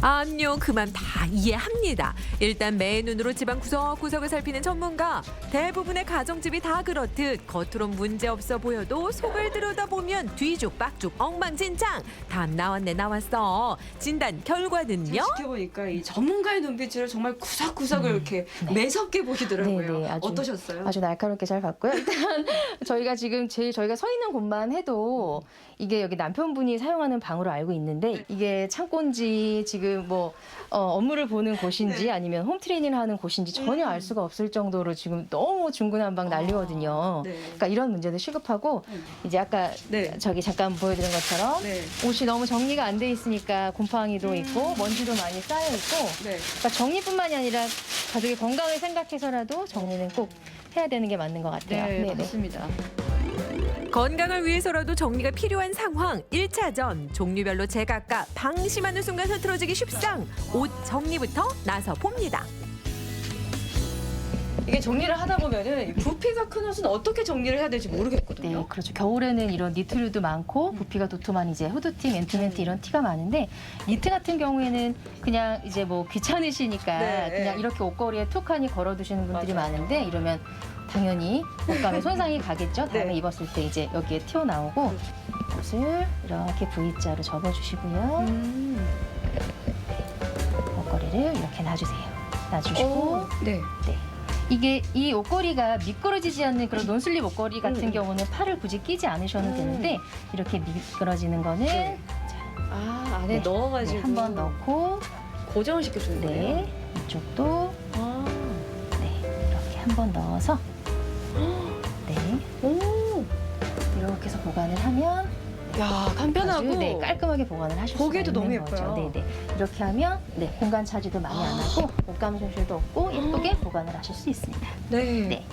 Speaker 10: 아니요, 그 맘 다 이해합니다. 일단 매의 눈으로 집안 구석구석을 살피는 전문가. 대부분의 가정집이 다 그렇듯 겉으론 문제없어 보여도 속을 들여다보면 뒤죽박죽 엉망진창. 답 나왔네 나왔어. 진단 결과는요?
Speaker 11: 지켜보니까 이 전문가의 눈빛으로 정말 구석구석을 이렇게 매섭게 보시더라고요.
Speaker 2: 네,
Speaker 11: 어떠셨어요?
Speaker 2: 아주 날카롭게 잘 봤고요. 일단 저희가 지금 저희가 서 있는 곳만 해도 이게 여기 남편분이 사용하는 방으로 알고 있는데 이게 창고인지 지금 뭐 업무를 보는 곳인지 아니면 홈트레이닝을 하는 곳인지 전혀 알 수가 없을 정도로 지금 너무 중구난방 난리거든요.
Speaker 11: 네.
Speaker 2: 그러니까 이런 문제도 시급하고 이제 아까
Speaker 11: 네.
Speaker 2: 저기 잠깐 보여드린 것처럼
Speaker 11: 네.
Speaker 2: 옷이 너무 정리가 안 돼 있으니까 곰팡이도 있고 먼지도 많이 쌓여 있고
Speaker 11: 네.
Speaker 2: 그러니까 정리뿐만이 아니라 가족의 건강을 생각해서라도 정리는 꼭 해야 되는 게 맞는 것 같아요.
Speaker 11: 네, 맞습니다.
Speaker 10: 건강을 위해서라도 정리가 필요한 상황. 1차전 종류별로 제각각 방심하는 순간 흐트러지기 쉽상. 옷 정리부터 나서 봅니다.
Speaker 11: 이게 정리를 하다 보면은 부피가 큰 옷은 어떻게 정리를 해야 될지 모르겠거든요.
Speaker 2: 네, 그렇죠. 겨울에는 이런 니트류도 많고 부피가 도톰한 이제 후드티, 맨투맨티 이런 티가 많은데 니트 같은 경우에는 그냥 이제 뭐 귀찮으시니까
Speaker 11: 네.
Speaker 2: 그냥 이렇게 옷걸이에 툭하니 걸어두시는 분들이
Speaker 11: 맞아요.
Speaker 2: 많은데 이러면 당연히 옷감에 손상이 가겠죠. 다음에
Speaker 11: 네.
Speaker 2: 입었을 때 이제 여기에 튀어나오고 옷을 이렇게 V자로 접어주시고요. 옷걸이를 이렇게 놔주세요. 놔주시고
Speaker 11: 네.
Speaker 2: 이게 이 옷걸이가 미끄러지지 않는 그런 논슬립 옷걸이 같은 경우는 팔을 굳이 끼지 않으셔도 되는데 이렇게 미끄러지는 거는
Speaker 11: 네.
Speaker 2: 자,
Speaker 11: 안에 넣어가지고
Speaker 2: 한번 넣고
Speaker 11: 고정을 시켜주는 거예요.
Speaker 2: 네 이쪽도 네 이렇게 한번 넣어서 네 이렇게 해서 보관을 하면
Speaker 11: 야, 간편하고
Speaker 2: 아주, 네, 깔끔하게 보관을 하실 수가
Speaker 11: 보기에도
Speaker 2: 있는
Speaker 11: 너무
Speaker 2: 거죠.
Speaker 11: 예뻐요.
Speaker 2: 네, 네. 이렇게 하면 네, 공간 차지도 많이 안 하고 옷감 손실도 없고 예쁘게 보관을 하실 수 있습니다.
Speaker 11: 네.
Speaker 2: 네.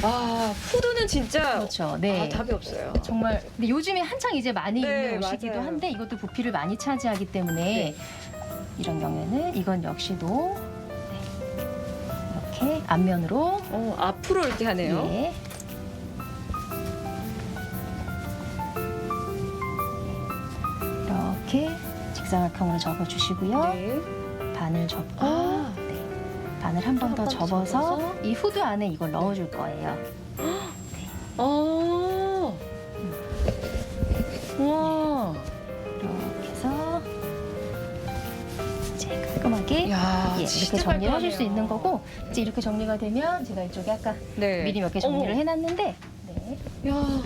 Speaker 11: 아, 후드는 진짜
Speaker 2: 그렇죠. 네.
Speaker 11: 답이 없어요.
Speaker 2: 정말 근데 요즘에 한창 이제 많이
Speaker 11: 네,
Speaker 2: 입는 옷이기도
Speaker 11: 맞아요.
Speaker 2: 한데 이것도 부피를 많이 차지하기 때문에 이런 경우에는 이건 역시도 네, 이렇게 앞면으로
Speaker 11: 앞으로 이렇게 하네요.
Speaker 2: 네. 이렇게 직사각형으로 접어주시고요.
Speaker 11: 네.
Speaker 2: 반을 접고 네. 반을 한 번 더 접어서 이 후드 안에 이걸 넣어줄 거예요. 우와. 이렇게 해서 이제 깔끔하게
Speaker 11: 야,
Speaker 2: 이렇게
Speaker 11: 진짜
Speaker 2: 정리를 하실 수
Speaker 11: 깔끔하네요.
Speaker 2: 있는 거고 이제 이렇게 정리가 되면 제가 이쪽에 아까
Speaker 11: 네.
Speaker 2: 미리 몇 개 정리를
Speaker 11: 어머.
Speaker 2: 해놨는데 네.
Speaker 11: 야,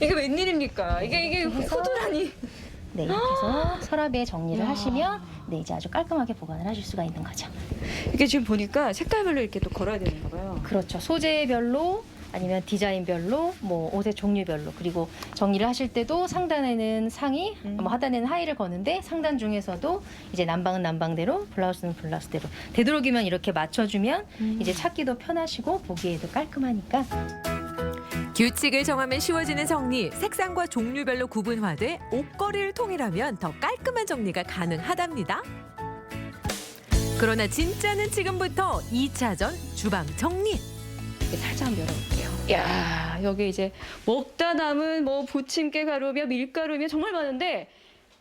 Speaker 11: 이게 웬일입니까? 이게
Speaker 2: 그래서-
Speaker 11: 후드라니.
Speaker 2: 네, 이렇게 해서 서랍에 정리를
Speaker 11: 야.
Speaker 2: 하시면 네, 이제 아주 깔끔하게 보관을 하실 수가 있는 거죠.
Speaker 11: 이게 지금 보니까 색깔별로 이렇게 또 걸어야 되는가 봐요.
Speaker 2: 그렇죠. 소재별로 아니면 디자인별로 뭐 옷의 종류별로 그리고 정리를 하실 때도 상단에는 상의, 뭐 하단에는 하의를 거는데 상단 중에서도 이제 남방은 남방대로 블라우스는 블라우스대로 되도록이면 이렇게 맞춰주면 이제 찾기도 편하시고 보기에도 깔끔하니까
Speaker 10: 규칙을 정하면 쉬워지는 정리, 색상과 종류별로 구분화돼 옷걸이를 통일하면 더 깔끔한 정리가 가능하답니다. 그러나 진짜는 지금부터 2차전 주방 정리.
Speaker 11: 이렇게 살짝 한번 열어볼게요. 야, 여기 이제 먹다 남은 뭐 부침개 가루며 밀가루며 정말 많은데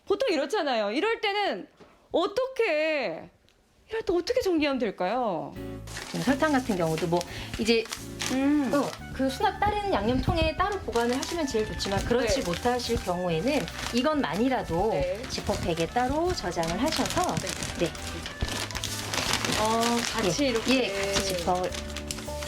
Speaker 11: 보통 이렇잖아요. 이럴 때는 이럴 때 어떻게 정리하면 될까요?
Speaker 2: 설탕 같은 경우도 뭐 이제 그 수납 다른 양념통에 따로 보관을 하시면 제일 좋지만 그렇지
Speaker 11: 네.
Speaker 2: 못하실 경우에는 이것만이라도
Speaker 11: 네.
Speaker 2: 지퍼백에 따로 저장을 하셔서 네.
Speaker 11: 같이
Speaker 2: 예,
Speaker 11: 이렇게.
Speaker 2: 예, 같이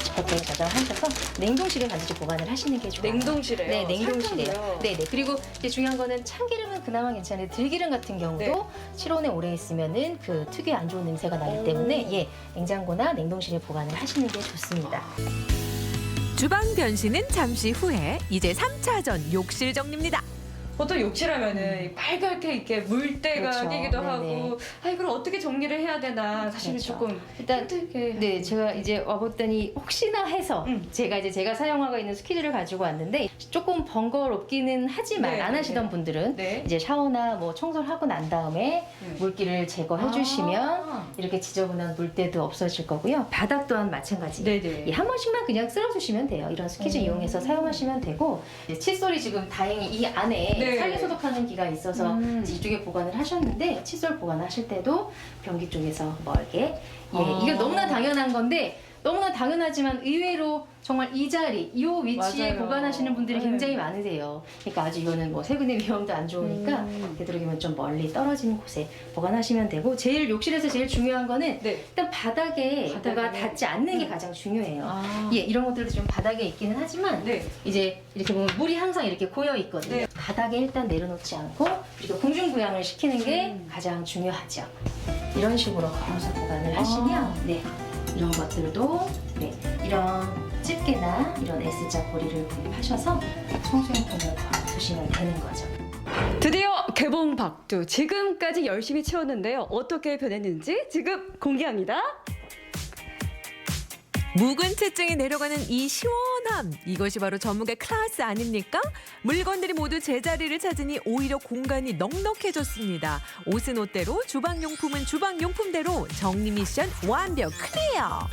Speaker 2: 지퍼백에 저장하셔서 냉동실에 반드시 보관을 하시는 게 좋아요.
Speaker 11: 냉동실에요?
Speaker 2: 네, 냉동실에요.
Speaker 11: 설탕을요?
Speaker 2: 네, 네. 그리고 이제 중요한 거는 참기름은 그나마 괜찮아요. 들기름 같은 경우도
Speaker 11: 네.
Speaker 2: 실온에 오래 있으면은 그 특유의 안 좋은 냄새가 나기 때문에 예, 냉장고나 냉동실에 보관을 하시는 게 좋습니다.
Speaker 10: 주방 변신은 잠시 후에 이제 3차전 욕실 정리입니다.
Speaker 11: 보통 욕실하면은 빨갛게 이렇게 물때가
Speaker 2: 그렇죠.
Speaker 11: 끼기도
Speaker 2: 네네.
Speaker 11: 하고, 아이 그걸 어떻게 정리를 해야 되나 사실은
Speaker 2: 그렇죠.
Speaker 11: 조금
Speaker 2: 일단
Speaker 11: 힘들게.
Speaker 2: 네, 제가 이제 와봤더니 혹시나 해서 제가 사용하고 있는 스키즈를 가지고 왔는데 조금 번거롭기는 하지만
Speaker 11: 네,
Speaker 2: 안 하시던
Speaker 11: 네.
Speaker 2: 분들은
Speaker 11: 네.
Speaker 2: 이제 샤워나 뭐 청소를 하고 난 다음에 물기를 제거해 주시면
Speaker 11: 아.
Speaker 2: 이렇게 지저분한 물때도 없어질 거고요. 바닥 또한 마찬가지.
Speaker 11: 네네.
Speaker 2: 예, 한 번씩만 그냥 쓸어주시면 돼요. 이런 스키즈 이용해서 사용하시면 되고 이제 칫솔이 지금 다행히 이 안에
Speaker 11: 네.
Speaker 2: 살균 소독하는 기가 있어서 이쪽에 보관을 하셨는데 칫솔 보관하실 때도 변기 쪽에서 멀게 이거 너무나 당연한 건데 너무나 당연하지만 의외로 정말 이 자리, 이 위치에
Speaker 11: 맞아요.
Speaker 2: 보관하시는 분들이
Speaker 11: 네.
Speaker 2: 굉장히 많으세요. 그러니까 아주 이거는 뭐 세균의 위험도 안 좋으니까 되도록이면 좀 멀리 떨어지는 곳에 보관하시면 되고 제일 욕실에서 제일 중요한 거는
Speaker 11: 네.
Speaker 2: 일단 바닥에 뭐가 닿지 않는 게 가장 중요해요. 예, 이런 것들도 좀 바닥에 있기는 하지만
Speaker 11: 네.
Speaker 2: 이제 이렇게 보면 물이 항상 이렇게 고여 있거든요.
Speaker 11: 네.
Speaker 2: 바닥에 일단 내려놓지 않고 그리고 공중부양을 시키는 게 가장 중요하죠. 이런 식으로 걸어서 보관을 하시면 네, 이런 것들도 네, 이런 집게나 이런 S자 고리를 구입하셔서 청소용품을 걸어두시면 되는 거죠.
Speaker 11: 드디어 개봉 박두. 지금까지 열심히 채웠는데요. 어떻게 변했는지 지금 공개합니다.
Speaker 10: 묵은 체증이 내려가는 이 시원함, 이것이 바로 전문가 클래스 아닙니까? 물건들이 모두 제자리를 찾으니 오히려 공간이 넉넉해졌습니다. 옷은 옷대로, 주방용품은 주방용품대로 정리 미션 완벽 클리어!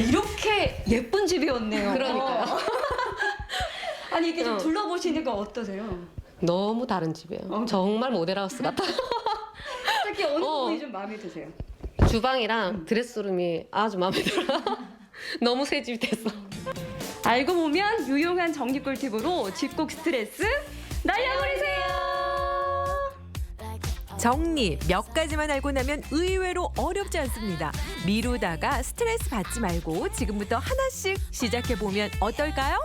Speaker 11: 이렇게 예쁜 집이었네요.
Speaker 12: 그러니까요.
Speaker 11: 아니 이게 좀 둘러보시니까 어떠세요?
Speaker 12: 너무 다른 집이에요. 정말 모델하우스 같아요.
Speaker 11: 특히 어느 부분이 좀 마음에 드세요?
Speaker 12: 주방이랑 드레스룸이 아주 마음에 들어요. 너무 새 집 됐어.
Speaker 11: 알고 보면 유용한 정리 꿀팁으로 집콕 스트레스 날려버리세요.
Speaker 10: 정리 몇 가지만 알고 나면 의외로 어렵지 않습니다. 미루다가 스트레스 받지 말고 지금부터 하나씩 시작해보면 어떨까요?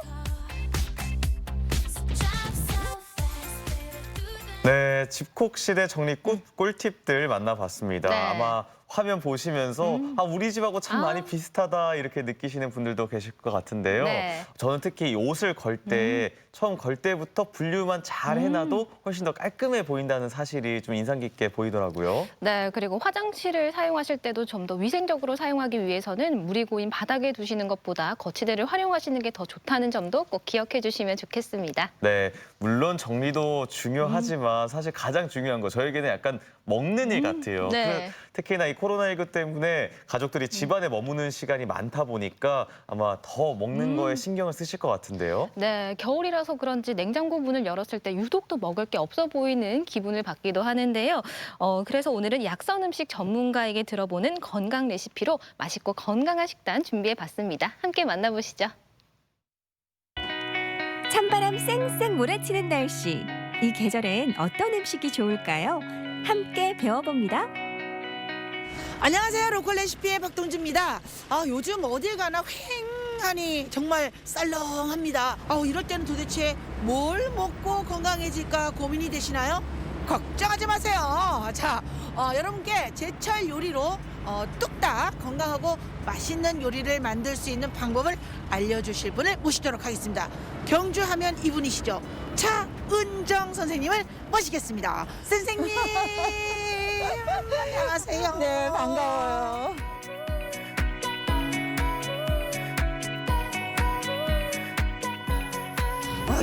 Speaker 1: 네, 집콕실의 정리 꿀팁들 만나봤습니다.
Speaker 2: 네.
Speaker 1: 아마 화면 보시면서 우리 집하고 참 많이 비슷하다 이렇게 느끼시는 분들도 계실 것 같은데요.
Speaker 2: 네.
Speaker 1: 저는 특히 이 옷을 걸 때 처음 걸 때부터 분류만 잘 해놔도 훨씬 더 깔끔해 보인다는 사실이 좀 인상 깊게 보이더라고요.
Speaker 2: 네, 그리고 화장실을 사용하실 때도 좀 더 위생적으로 사용하기 위해서는 물이 고인 바닥에 두시는 것보다 거치대를 활용하시는 게 더 좋다는 점도 꼭 기억해 주시면 좋겠습니다.
Speaker 1: 네, 물론 정리도 중요하지만 사실 가장 중요한 거 저에게는 약간 먹는 일 같아요.
Speaker 2: 네.
Speaker 1: 그래서 특히나 이 코로나19 때문에 가족들이 집안에 머무는 시간이 많다 보니까 아마 더 먹는 거에 신경을 쓰실 것 같은데요.
Speaker 2: 네, 겨울이라서 그런지 냉장고 문을 열었을 때 유독 또 먹을 게 없어 보이는 기분을 받기도 하는데요. 그래서 오늘은 약선 음식 전문가에게 들어보는 건강 레시피로 맛있고 건강한 식단 준비해봤습니다. 함께 만나보시죠.
Speaker 13: 찬바람 쌩쌩 몰아치는 날씨. 이 계절엔 어떤 음식이 좋을까요? 함께 배워봅니다.
Speaker 14: 안녕하세요. 로컬 레시피의 박동주입니다. 요즘 어딜 가나 휑하니 정말 썰렁합니다. 이럴 때는 도대체 뭘 먹고 건강해질까 고민이 되시나요? 걱정하지 마세요. 자, 여러분께 제철 요리로 뚝딱 건강하고 맛있는 요리를 만들 수 있는 방법을 알려주실 분을 모시도록 하겠습니다. 경주하면 이분이시죠. 차은정 선생님을 모시겠습니다. 선생님 안녕하세요.
Speaker 15: 네, 반가워요.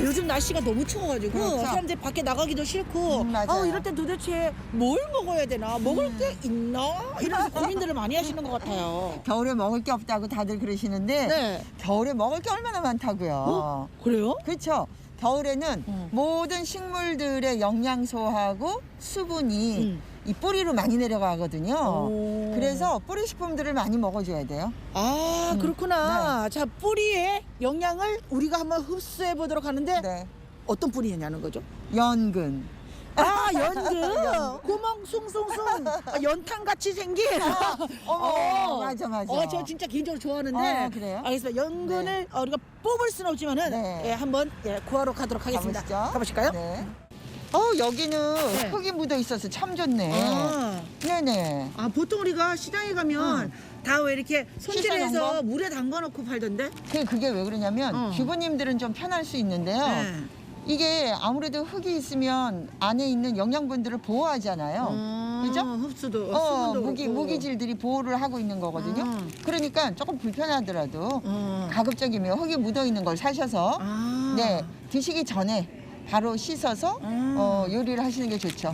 Speaker 14: 요즘 날씨가 너무 추워가지고
Speaker 15: 그렇죠.
Speaker 14: 사람들이 밖에 나가기도 싫고
Speaker 15: 맞아요.
Speaker 14: 이럴 땐 도대체 뭘 먹어야 되나 먹을 게 있나 이런 고민들을 많이 하시는 것 같아요.
Speaker 15: 겨울에 먹을 게 없다고 다들 그러시는데
Speaker 14: 네.
Speaker 15: 겨울에 먹을 게 얼마나 많다고요.
Speaker 14: 그래요?
Speaker 15: 그렇죠. 겨울에는 모든 식물들의 영양소하고 수분이 이 뿌리로 많이 내려가거든요. 그래서 뿌리 식품들을 많이 먹어줘야 돼요.
Speaker 14: 그렇구나. 자, 뿌리의 영양을 우리가 한번 흡수해 보도록 하는데
Speaker 15: 네.
Speaker 14: 어떤 뿌리냐는 거죠?
Speaker 15: 연근.
Speaker 14: 연근. 구멍 숭숭숭. 연탄 같이 생긴.
Speaker 15: 맞아.
Speaker 14: 저 진짜 개인적으로 좋아하는데.
Speaker 15: 그래요?
Speaker 14: 알겠습니다. 연근을 우리가 뽑을 수는 없지만은
Speaker 15: 네.
Speaker 14: 한번 구하러 가도록 하겠습니다.
Speaker 15: 가보시죠.
Speaker 14: 가보실까요?
Speaker 15: 네. 여기는
Speaker 14: 네.
Speaker 15: 흙이 묻어 있어서 참 좋네. 네네.
Speaker 14: 보통 우리가 시장에 가면 다 왜 이렇게 손질해서
Speaker 15: 씻어놓은
Speaker 14: 물에 담가 놓고 팔던데?
Speaker 15: 그게 왜 그러냐면 주부님들은 좀 편할 수 있는데요.
Speaker 14: 네.
Speaker 15: 이게 아무래도 흙이 있으면 안에 있는 영양분들을 보호하잖아요. 그죠?
Speaker 14: 흡수도, 수분도 그렇고.
Speaker 15: 무기질들이 보호를 하고 있는 거거든요. 그러니까 조금 불편하더라도 가급적이면 흙이 묻어 있는 걸 사셔서 네, 드시기 전에 바로 씻어서 요리를 하시는 게 좋죠.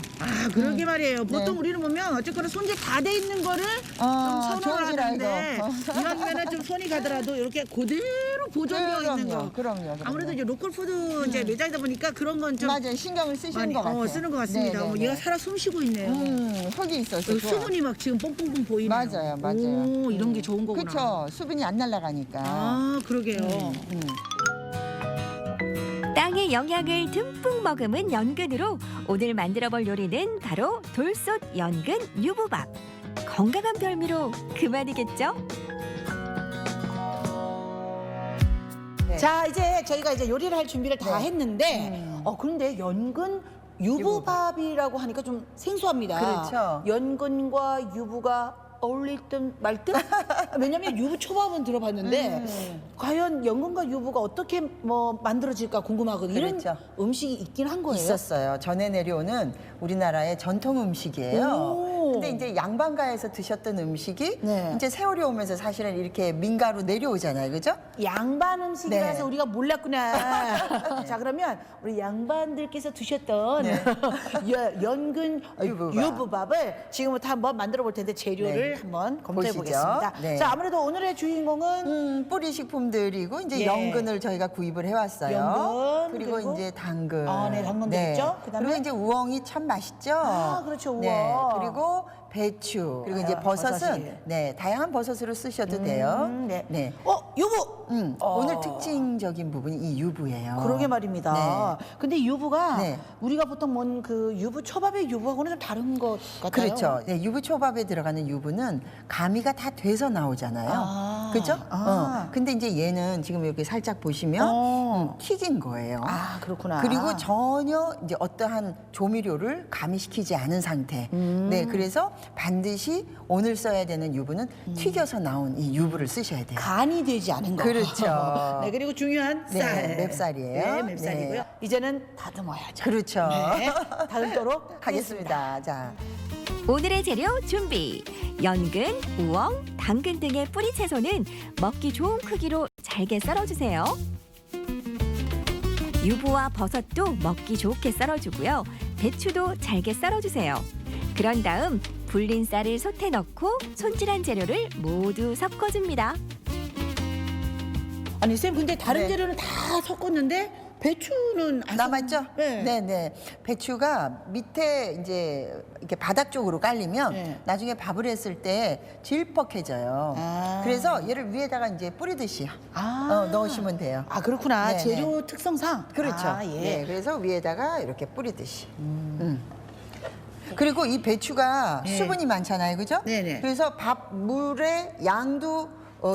Speaker 14: 그러게 말이에요. 보통
Speaker 15: 네.
Speaker 14: 우리는 보면 어쨌거나 손질 다 돼 있는 거를 좀
Speaker 15: 좋은
Speaker 14: 선호를
Speaker 15: 줄
Speaker 14: 하는데
Speaker 15: 알고.
Speaker 14: 이런 거는 좀 손이 가더라도 이렇게 그대로 보존되어 있는 거.
Speaker 15: 그럼요.
Speaker 14: 아무래도 이제 로컬 푸드 이제 매장이다 보니까 그런 건 좀
Speaker 15: 맞아요. 신경을 쓰시는 것 같아요.
Speaker 14: 쓰는 것 같습니다.
Speaker 15: 네네네.
Speaker 14: 얘가 살아 숨쉬고 있네요.
Speaker 15: 흙이 있어서
Speaker 14: 여기
Speaker 15: 좋아.
Speaker 14: 수분이 막 지금 뽕뽕뽕 보이네요.
Speaker 15: 맞아요.
Speaker 14: 오, 이런 게 좋은 거구나.
Speaker 15: 그렇죠. 수분이 안 날아가니까.
Speaker 14: 그러게요.
Speaker 13: 땅의 영양을 듬뿍 머금은 연근으로 오늘 만들어볼 요리는 바로 돌솥 연근 유부밥. 건강한 별미로 그만이겠죠?
Speaker 15: 네.
Speaker 14: 자, 이제 저희가 이제 요리를 할 준비를 다
Speaker 15: 네.
Speaker 14: 했는데 그런데 연근 유부밥이라고 하니까 좀 생소합니다.
Speaker 15: 그렇죠.
Speaker 14: 연근과 유부가 어울릴 듯 말 듯? 왜냐면 유부 초밥은 들어봤는데 과연 연근과 유부가 어떻게 만들어질까 궁금하거든요. 이런
Speaker 15: 그렇죠.
Speaker 14: 음식이 있긴 한 거예요.
Speaker 15: 있었어요. 전해 내려오는 우리나라의 전통 음식이에요.
Speaker 14: 오.
Speaker 15: 근데 이제 양반가에서 드셨던 음식이
Speaker 14: 네.
Speaker 15: 이제 세월이 오면서 사실은 이렇게 민가로 내려오잖아요. 그죠?
Speaker 14: 양반 음식이라서
Speaker 15: 네.
Speaker 14: 우리가 몰랐구나. 자, 그러면 우리 양반들께서 드셨던
Speaker 15: 네.
Speaker 14: 연근 유부밥을 지금부터 한번 만들어 볼 텐데 재료를
Speaker 15: 네.
Speaker 14: 한번 검토해
Speaker 15: 보시죠.
Speaker 14: 보겠습니다.
Speaker 15: 네.
Speaker 14: 자, 아무래도 오늘의 주인공은
Speaker 15: 뿌리 식품들이고 이제
Speaker 14: 예.
Speaker 15: 연근을 저희가 구입을 해왔어요.
Speaker 14: 연근,
Speaker 15: 그리고
Speaker 14: 그리고
Speaker 15: 이제 당근.
Speaker 14: 네, 당근도 있죠. 그다음에
Speaker 15: 그리고 이제 우엉이 참 맛있죠.
Speaker 14: 그렇죠, 우엉.
Speaker 15: 네. 그리고 배추. 그리고 이제 버섯은
Speaker 14: 버섯이.
Speaker 15: 네, 다양한 버섯으로 쓰셔도 돼요.
Speaker 14: 네. 유부.
Speaker 15: 오늘 특징적인 부분이 이 유부예요.
Speaker 14: 그러게 말입니다.
Speaker 15: 네.
Speaker 14: 근데 유부가
Speaker 15: 네.
Speaker 14: 우리가 보통 먹는 그 유부 초밥의 유부하고는 좀 다른 것 같아요.
Speaker 15: 그렇죠. 네, 유부초밥에 들어가는 유부는 가미가 다 돼서 나오잖아요. 그죠? 근데 이제 얘는 지금 이렇게 살짝 보시면 튀긴 거예요.
Speaker 14: 그렇구나.
Speaker 15: 그리고 전혀 이제 어떠한 조미료를 가미시키지 않은 상태. 네, 그래서 반드시 오늘 써야 되는 유부는 튀겨서 나온 이 유부를 쓰셔야 돼요.
Speaker 14: 간이 되지 않은 거.
Speaker 15: 그렇죠.
Speaker 14: 네, 그리고 중요한
Speaker 15: 네,
Speaker 14: 쌀.
Speaker 15: 맵쌀이에요.
Speaker 14: 네, 맵쌀이고요.
Speaker 15: 네.
Speaker 14: 이제는 다듬어야죠.
Speaker 15: 그렇죠.
Speaker 14: 네, 다듬도록
Speaker 15: 하겠습니다. 자.
Speaker 13: 오늘의 재료 준비. 연근, 우엉, 당근 등의 뿌리 채소는 먹기 좋은 크기로 잘게 썰어주세요. 유부와 버섯도 먹기 좋게 썰어주고요. 배추도 잘게 썰어주세요. 그런 다음 불린 쌀을 솥에 넣고 손질한 재료를 모두 섞어줍니다.
Speaker 14: 아니 쌤 근데 다른
Speaker 15: 네.
Speaker 14: 재료는 다 섞었는데 배추는 안
Speaker 15: 남았죠?
Speaker 14: 네.
Speaker 15: 네. 배추가 밑에 이제 이렇게 바닥 쪽으로 깔리면
Speaker 14: 네.
Speaker 15: 나중에 밥을 했을 때 질퍽해져요.
Speaker 14: 아.
Speaker 15: 그래서 얘를 위에다가 이제 뿌리듯이 넣으시면 돼요.
Speaker 14: 아, 그렇구나.
Speaker 15: 네네.
Speaker 14: 재료 특성상.
Speaker 15: 그렇죠.
Speaker 14: 아, 예.
Speaker 15: 네, 그래서 위에다가 이렇게 뿌리듯이. 그리고 이 배추가
Speaker 14: 네.
Speaker 15: 수분이 많잖아요, 그죠?
Speaker 14: 네네.
Speaker 15: 그래서 밥 물의 양도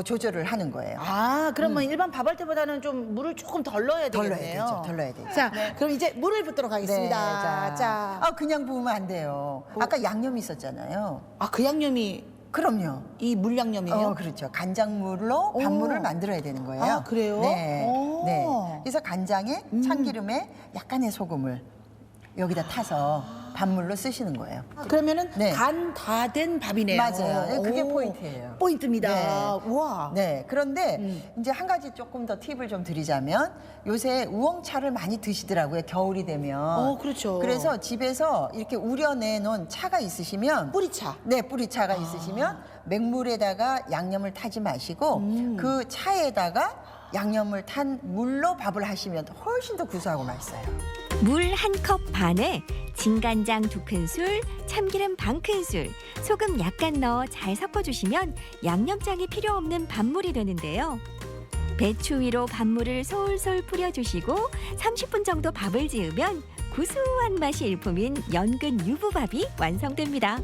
Speaker 15: 조절을 하는 거예요.
Speaker 14: 아, 그러면 일반 밥할 때보다는 좀 물을 조금 덜 넣어야
Speaker 15: 덜 넣어야
Speaker 14: 되겠네요.
Speaker 15: 되죠. 덜 넣어야 되죠.
Speaker 14: 자, 그럼 이제 물을 붓도록 하겠습니다. 자.
Speaker 15: 그냥 부으면 안 돼요. 아까 양념이 있었잖아요.
Speaker 14: 아, 그 양념이
Speaker 15: 그럼요.
Speaker 14: 이 물양념이에요?
Speaker 15: 그렇죠. 간장물로 밥물을 만들어야 되는 거예요.
Speaker 14: 아, 그래요?
Speaker 15: 네.
Speaker 14: 오.
Speaker 15: 네. 그래서 간장에 참기름에 약간의 소금을 여기다 타서 밥물로 쓰시는 거예요.
Speaker 14: 그러면은
Speaker 15: 네.
Speaker 14: 간 다 된 밥이네요.
Speaker 15: 맞아요. 네, 그게
Speaker 14: 오,
Speaker 15: 포인트예요.
Speaker 14: 포인트입니다.
Speaker 15: 네.
Speaker 14: 우와.
Speaker 15: 네. 그런데 이제 한 가지 조금 더 팁을 좀 드리자면 요새 우엉차를 많이 드시더라고요. 겨울이 되면.
Speaker 14: 그렇죠.
Speaker 15: 그래서 집에서 이렇게 우려내 놓은 차가 있으시면
Speaker 14: 뿌리차.
Speaker 15: 네, 뿌리차가 있으시면 맹물에다가 양념을 타지 마시고 그 차에다가 양념을 탄 물로 밥을 하시면 훨씬 더 구수하고 맛있어요.
Speaker 13: 물 1컵 반에 진간장 2큰술, 참기름 반 큰술, 소금 약간 넣어 잘 섞어주시면 양념장이 필요 없는 밥물이 되는데요. 배추 위로 밥물을 솔솔 뿌려주시고 30분 정도 밥을 지으면 구수한 맛이 일품인 연근 유부밥이 완성됩니다.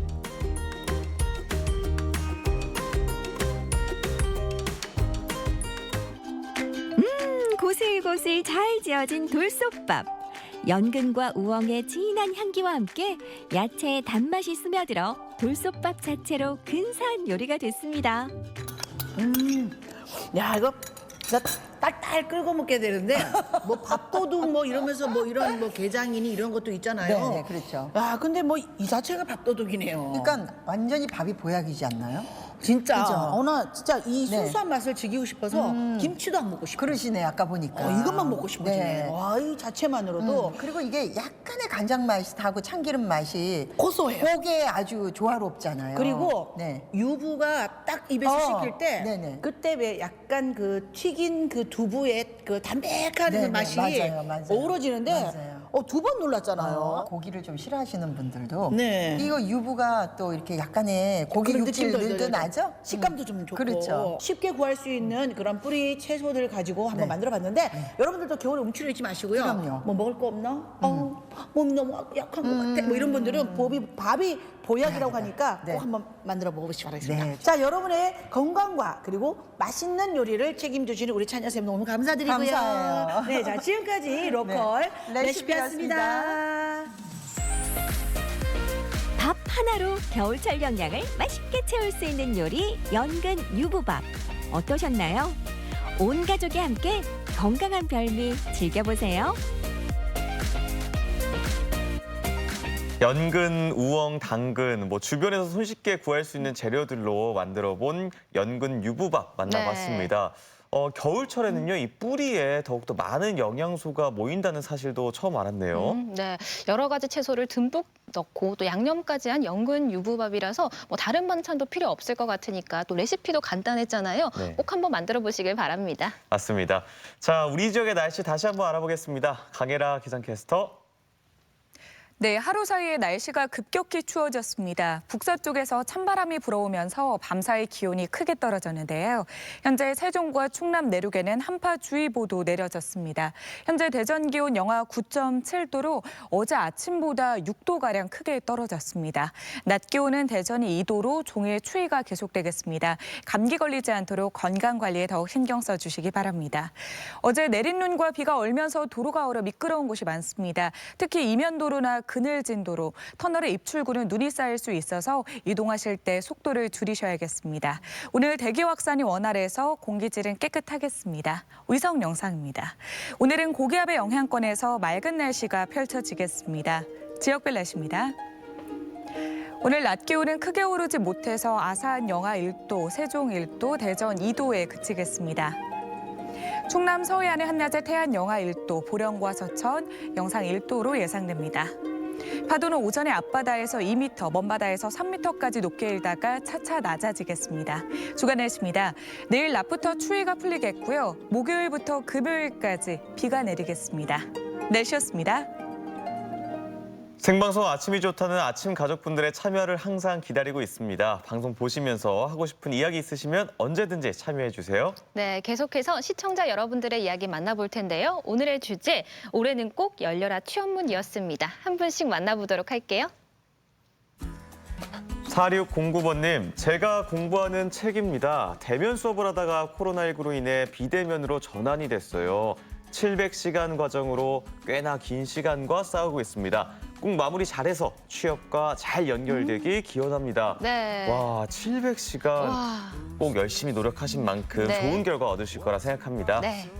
Speaker 13: 고슬고슬 잘 지어진 돌솥밥. 연근과 우엉의 진한 향기와 함께 야채의 단맛이 스며들어 돌솥밥 자체로 근사한 요리가 됐습니다.
Speaker 14: 야, 이거 진짜 딸딸 끓고 먹게 되는데 뭐 밥도둑 뭐 이러면서 뭐 이런 뭐 게장이니 이런 것도 있잖아요.
Speaker 15: 네, 그렇죠.
Speaker 14: 야, 근데 뭐 이 자체가 밥도둑이네요.
Speaker 15: 그러니까 완전히 밥이 보약이지 않나요?
Speaker 14: 진짜
Speaker 15: 그죠?
Speaker 14: 나 진짜 이
Speaker 15: 네.
Speaker 14: 순수한 맛을 즐기고 싶어서 김치도 안 먹고 싶어요.
Speaker 15: 그러시네, 아까 보니까.
Speaker 14: 이것만 먹고 싶어지네.
Speaker 15: 네.
Speaker 14: 와, 이 자체만으로도
Speaker 15: 그리고 이게 약간의 간장 맛하고 참기름 맛이
Speaker 14: 고소해요.
Speaker 15: 그게 아주 조화롭잖아요.
Speaker 14: 그리고
Speaker 15: 네.
Speaker 14: 유부가 딱 입에서 식힐 때
Speaker 15: 네네.
Speaker 14: 그때 왜 약간 그 튀긴 그 두부의 그 담백한 그
Speaker 15: 네네,
Speaker 14: 맛이
Speaker 15: 맞아요.
Speaker 14: 어우러지는데
Speaker 15: 맞아요.
Speaker 14: 2번 놀랐잖아요.
Speaker 15: 고기를 좀 싫어하시는 분들도
Speaker 14: 네.
Speaker 15: 이거 유부가 또 이렇게 약간의 고기
Speaker 14: 그런
Speaker 15: 육질
Speaker 14: 느낌도
Speaker 15: 늘도
Speaker 14: 있죠.
Speaker 15: 나죠?
Speaker 14: 식감도 좀 좋고
Speaker 15: 그렇죠.
Speaker 14: 쉽게 구할 수 있는 그런 뿌리 채소들 가지고 한번 만들어봤는데 여러분들도 겨울에 움츠려 있지 마시고요.
Speaker 15: 그럼요.
Speaker 14: 뭐 먹을 거 없나? 몸이 너무 약한 것 같아. 뭐 이런 분들은 밥이 보약이라고 하니까
Speaker 15: 네.
Speaker 14: 꼭 한번 만들어 먹어보시기 바라겠습니다.
Speaker 15: 네.
Speaker 14: 자, 여러분의 건강과 그리고 맛있는 요리를 책임져주시는 우리 찬여 쌤 너무 감사드리고요.
Speaker 15: 감사해요.
Speaker 14: 네, 자 지금까지 로컬
Speaker 15: 네,
Speaker 14: 레시피였습니다.
Speaker 13: 밥 하나로 겨울철 영양을 맛있게 채울 수 있는 요리 연근 유부밥 어떠셨나요? 온 가족이 함께 건강한 별미 즐겨보세요.
Speaker 1: 연근, 우엉, 당근, 뭐 주변에서 손쉽게 구할 수 있는 재료들로 만들어본 연근 유부밥 만나봤습니다. 겨울철에는요, 이 뿌리에 더욱더 많은 영양소가 모인다는 사실도 처음 알았네요.
Speaker 2: 네, 여러 가지 채소를 듬뿍 넣고 또 양념까지 한 연근 유부밥이라서 뭐 다른 반찬도 필요 없을 것 같으니까 또 레시피도 간단했잖아요.
Speaker 1: 네.
Speaker 2: 꼭 한번 만들어 보시길 바랍니다.
Speaker 1: 맞습니다. 자, 우리 지역의 날씨 다시 한번 알아보겠습니다. 강혜라 기상캐스터.
Speaker 3: 네, 하루 사이에 날씨가 급격히 추워졌습니다. 북서쪽에서 찬바람이 불어오면서 밤사이 기온이 크게 떨어졌는데요. 현재 세종과 충남 내륙에는 한파주의보도 내려졌습니다. 현재 대전 기온 영하 9.7도로 어제 아침보다 6도가량 크게 떨어졌습니다. 낮 기온은 대전이 2도로 종일 추위가 계속되겠습니다. 감기 걸리지 않도록 건강관리에 더욱 신경 써주시기 바랍니다. 어제 내린 눈과 비가 얼면서 도로가 얼어 미끄러운 곳이 많습니다. 특히 이면도로나 그늘진 도로, 터널의 입출구는 눈이 쌓일 수 있어서 이동하실 때 속도를 줄이셔야겠습니다. 오늘 대기 확산이 원활해서 공기질은 깨끗하겠습니다. 위성 영상입니다. 오늘은 고기압의 영향권에서 맑은 날씨가 펼쳐지겠습니다. 지역별 날씨입니다. 오늘 낮 기온은 크게 오르지 못해서 아산 영하 1도, 세종 1도, 대전 2도에 그치겠습니다. 충남 서해안의 한낮에 태안 영하 1도, 보령과 서천 영상 1도로 예상됩니다. 파도는 오전에 앞바다에서 2m, 먼바다에서 3m까지 높게 일다가 차차 낮아지겠습니다. 주간 날씨입니다. 내일 낮부터 추위가 풀리겠고요. 목요일부터 금요일까지 비가 내리겠습니다. 날씨였습니다.
Speaker 1: 생방송 아침이 좋다는 아침 가족분들의 참여를 항상 기다리고 있습니다. 방송 보시면서 하고 싶은 이야기 있으시면 언제든지 참여해 주세요.
Speaker 2: 네, 계속해서 시청자 여러분들의 이야기 만나볼 텐데요. 오늘의 주제, 올해는 꼭 열려라 취업문이었습니다. 한 분씩 만나보도록 할게요.
Speaker 1: 4609번님, 제가 공부하는 책입니다. 대면 수업을 하다가 코로나19로 인해 비대면으로 전환이 됐어요. 700시간 과정으로 꽤나 긴 시간과 싸우고 있습니다. 꼭 마무리 잘해서 취업과 잘 연결되기 기원합니다.
Speaker 2: 네.
Speaker 1: 와, 700시간
Speaker 2: 와.
Speaker 1: 꼭 열심히 노력하신 만큼
Speaker 2: 네.
Speaker 1: 좋은 결과 얻으실 거라 생각합니다.
Speaker 2: 네.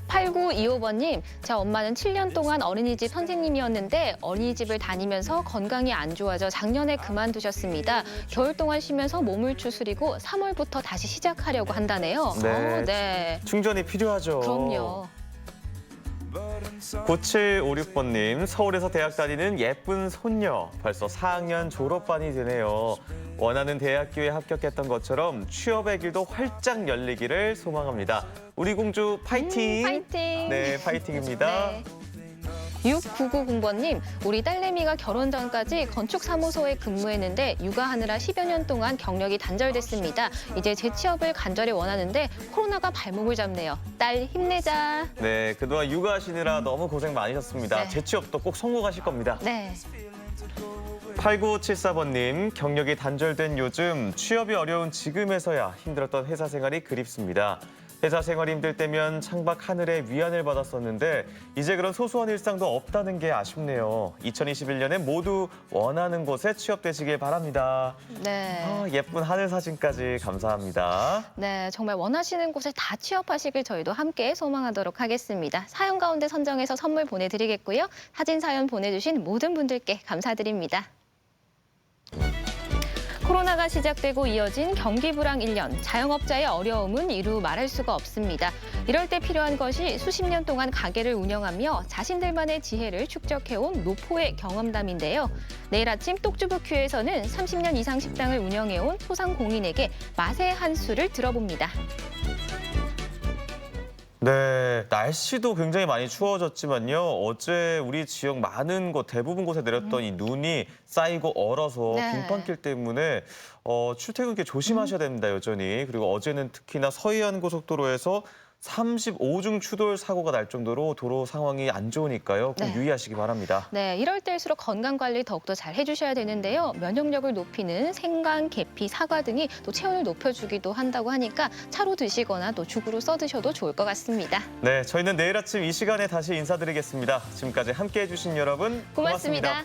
Speaker 2: 8925번님, 제 엄마는 7년 동안 어린이집 선생님이었는데 어린이집을 다니면서 건강이 안 좋아져 작년에 그만두셨습니다. 겨울 동안 쉬면서 몸을 추스리고 3월부터 다시 시작하려고 한다네요.
Speaker 1: 네.
Speaker 2: 네.
Speaker 1: 충전이 필요하죠.
Speaker 2: 그럼요.
Speaker 1: 9756번님, 서울에서 대학 다니는 예쁜 손녀. 벌써 4학년 졸업반이 되네요. 원하는 대학교에 합격했던 것처럼 취업의 길도 활짝 열리기를 소망합니다. 우리 공주 파이팅!
Speaker 2: 파이팅!
Speaker 1: 네, 파이팅입니다.
Speaker 2: 네. 6990번님, 우리 딸내미가 결혼 전까지 건축사무소에 근무했는데 육아하느라 10여 년 동안 경력이 단절됐습니다. 이제 재취업을 간절히 원하는데 코로나가 발목을 잡네요. 딸 힘내자.
Speaker 1: 네, 그동안 육아하시느라 너무 고생 많으셨습니다.
Speaker 2: 네.
Speaker 1: 재취업도 꼭 성공하실 겁니다.
Speaker 2: 네.
Speaker 1: 8974번님, 경력이 단절된 요즘 취업이 어려운 지금에서야 힘들었던 회사 생활이 그립습니다. 회사 생활이 힘들 때면 창밖 하늘에 위안을 받았었는데 이제 그런 소소한 일상도 없다는 게 아쉽네요. 2021년에 모두 원하는 곳에 취업되시길 바랍니다.
Speaker 2: 네.
Speaker 1: 예쁜 하늘 사진까지 감사합니다.
Speaker 2: 네, 정말 원하시는 곳에 다 취업하시길 저희도 함께 소망하도록 하겠습니다. 사연 가운데 선정해서 선물 보내드리겠고요. 사진 사연 보내주신 모든 분들께 감사드립니다. 코로나가 시작되고 이어진 경기 불황 1년, 자영업자의 어려움은 이루 말할 수가 없습니다. 이럴 때 필요한 것이 수십 년 동안 가게를 운영하며 자신들만의 지혜를 축적해온 노포의 경험담인데요. 내일 아침 똑주부큐에서는 30년 이상 식당을 운영해온 소상공인에게 맛의 한 수를 들어봅니다.
Speaker 1: 네, 날씨도 굉장히 많이 추워졌지만요. 어제 우리 지역 많은 곳, 대부분 곳에 내렸던 이 눈이 쌓이고 얼어서
Speaker 2: 네.
Speaker 1: 빙판길 때문에 출퇴근길 조심하셔야 됩니다, 여전히. 그리고 어제는 특히나 서해안 고속도로에서 35중 추돌 사고가 날 정도로 도로 상황이 안 좋으니까요. 꼭
Speaker 2: 네.
Speaker 1: 유의하시기 바랍니다.
Speaker 2: 네, 이럴 때일수록 건강 관리 더욱더 잘 해주셔야 되는데요. 면역력을 높이는 생강, 계피, 사과 등이 또 체온을 높여주기도 한다고 하니까 차로 드시거나 또 죽으로 써 드셔도 좋을 것 같습니다.
Speaker 1: 네, 저희는 내일 아침 이 시간에 다시 인사드리겠습니다. 지금까지 함께해 주신 여러분
Speaker 2: 고맙습니다.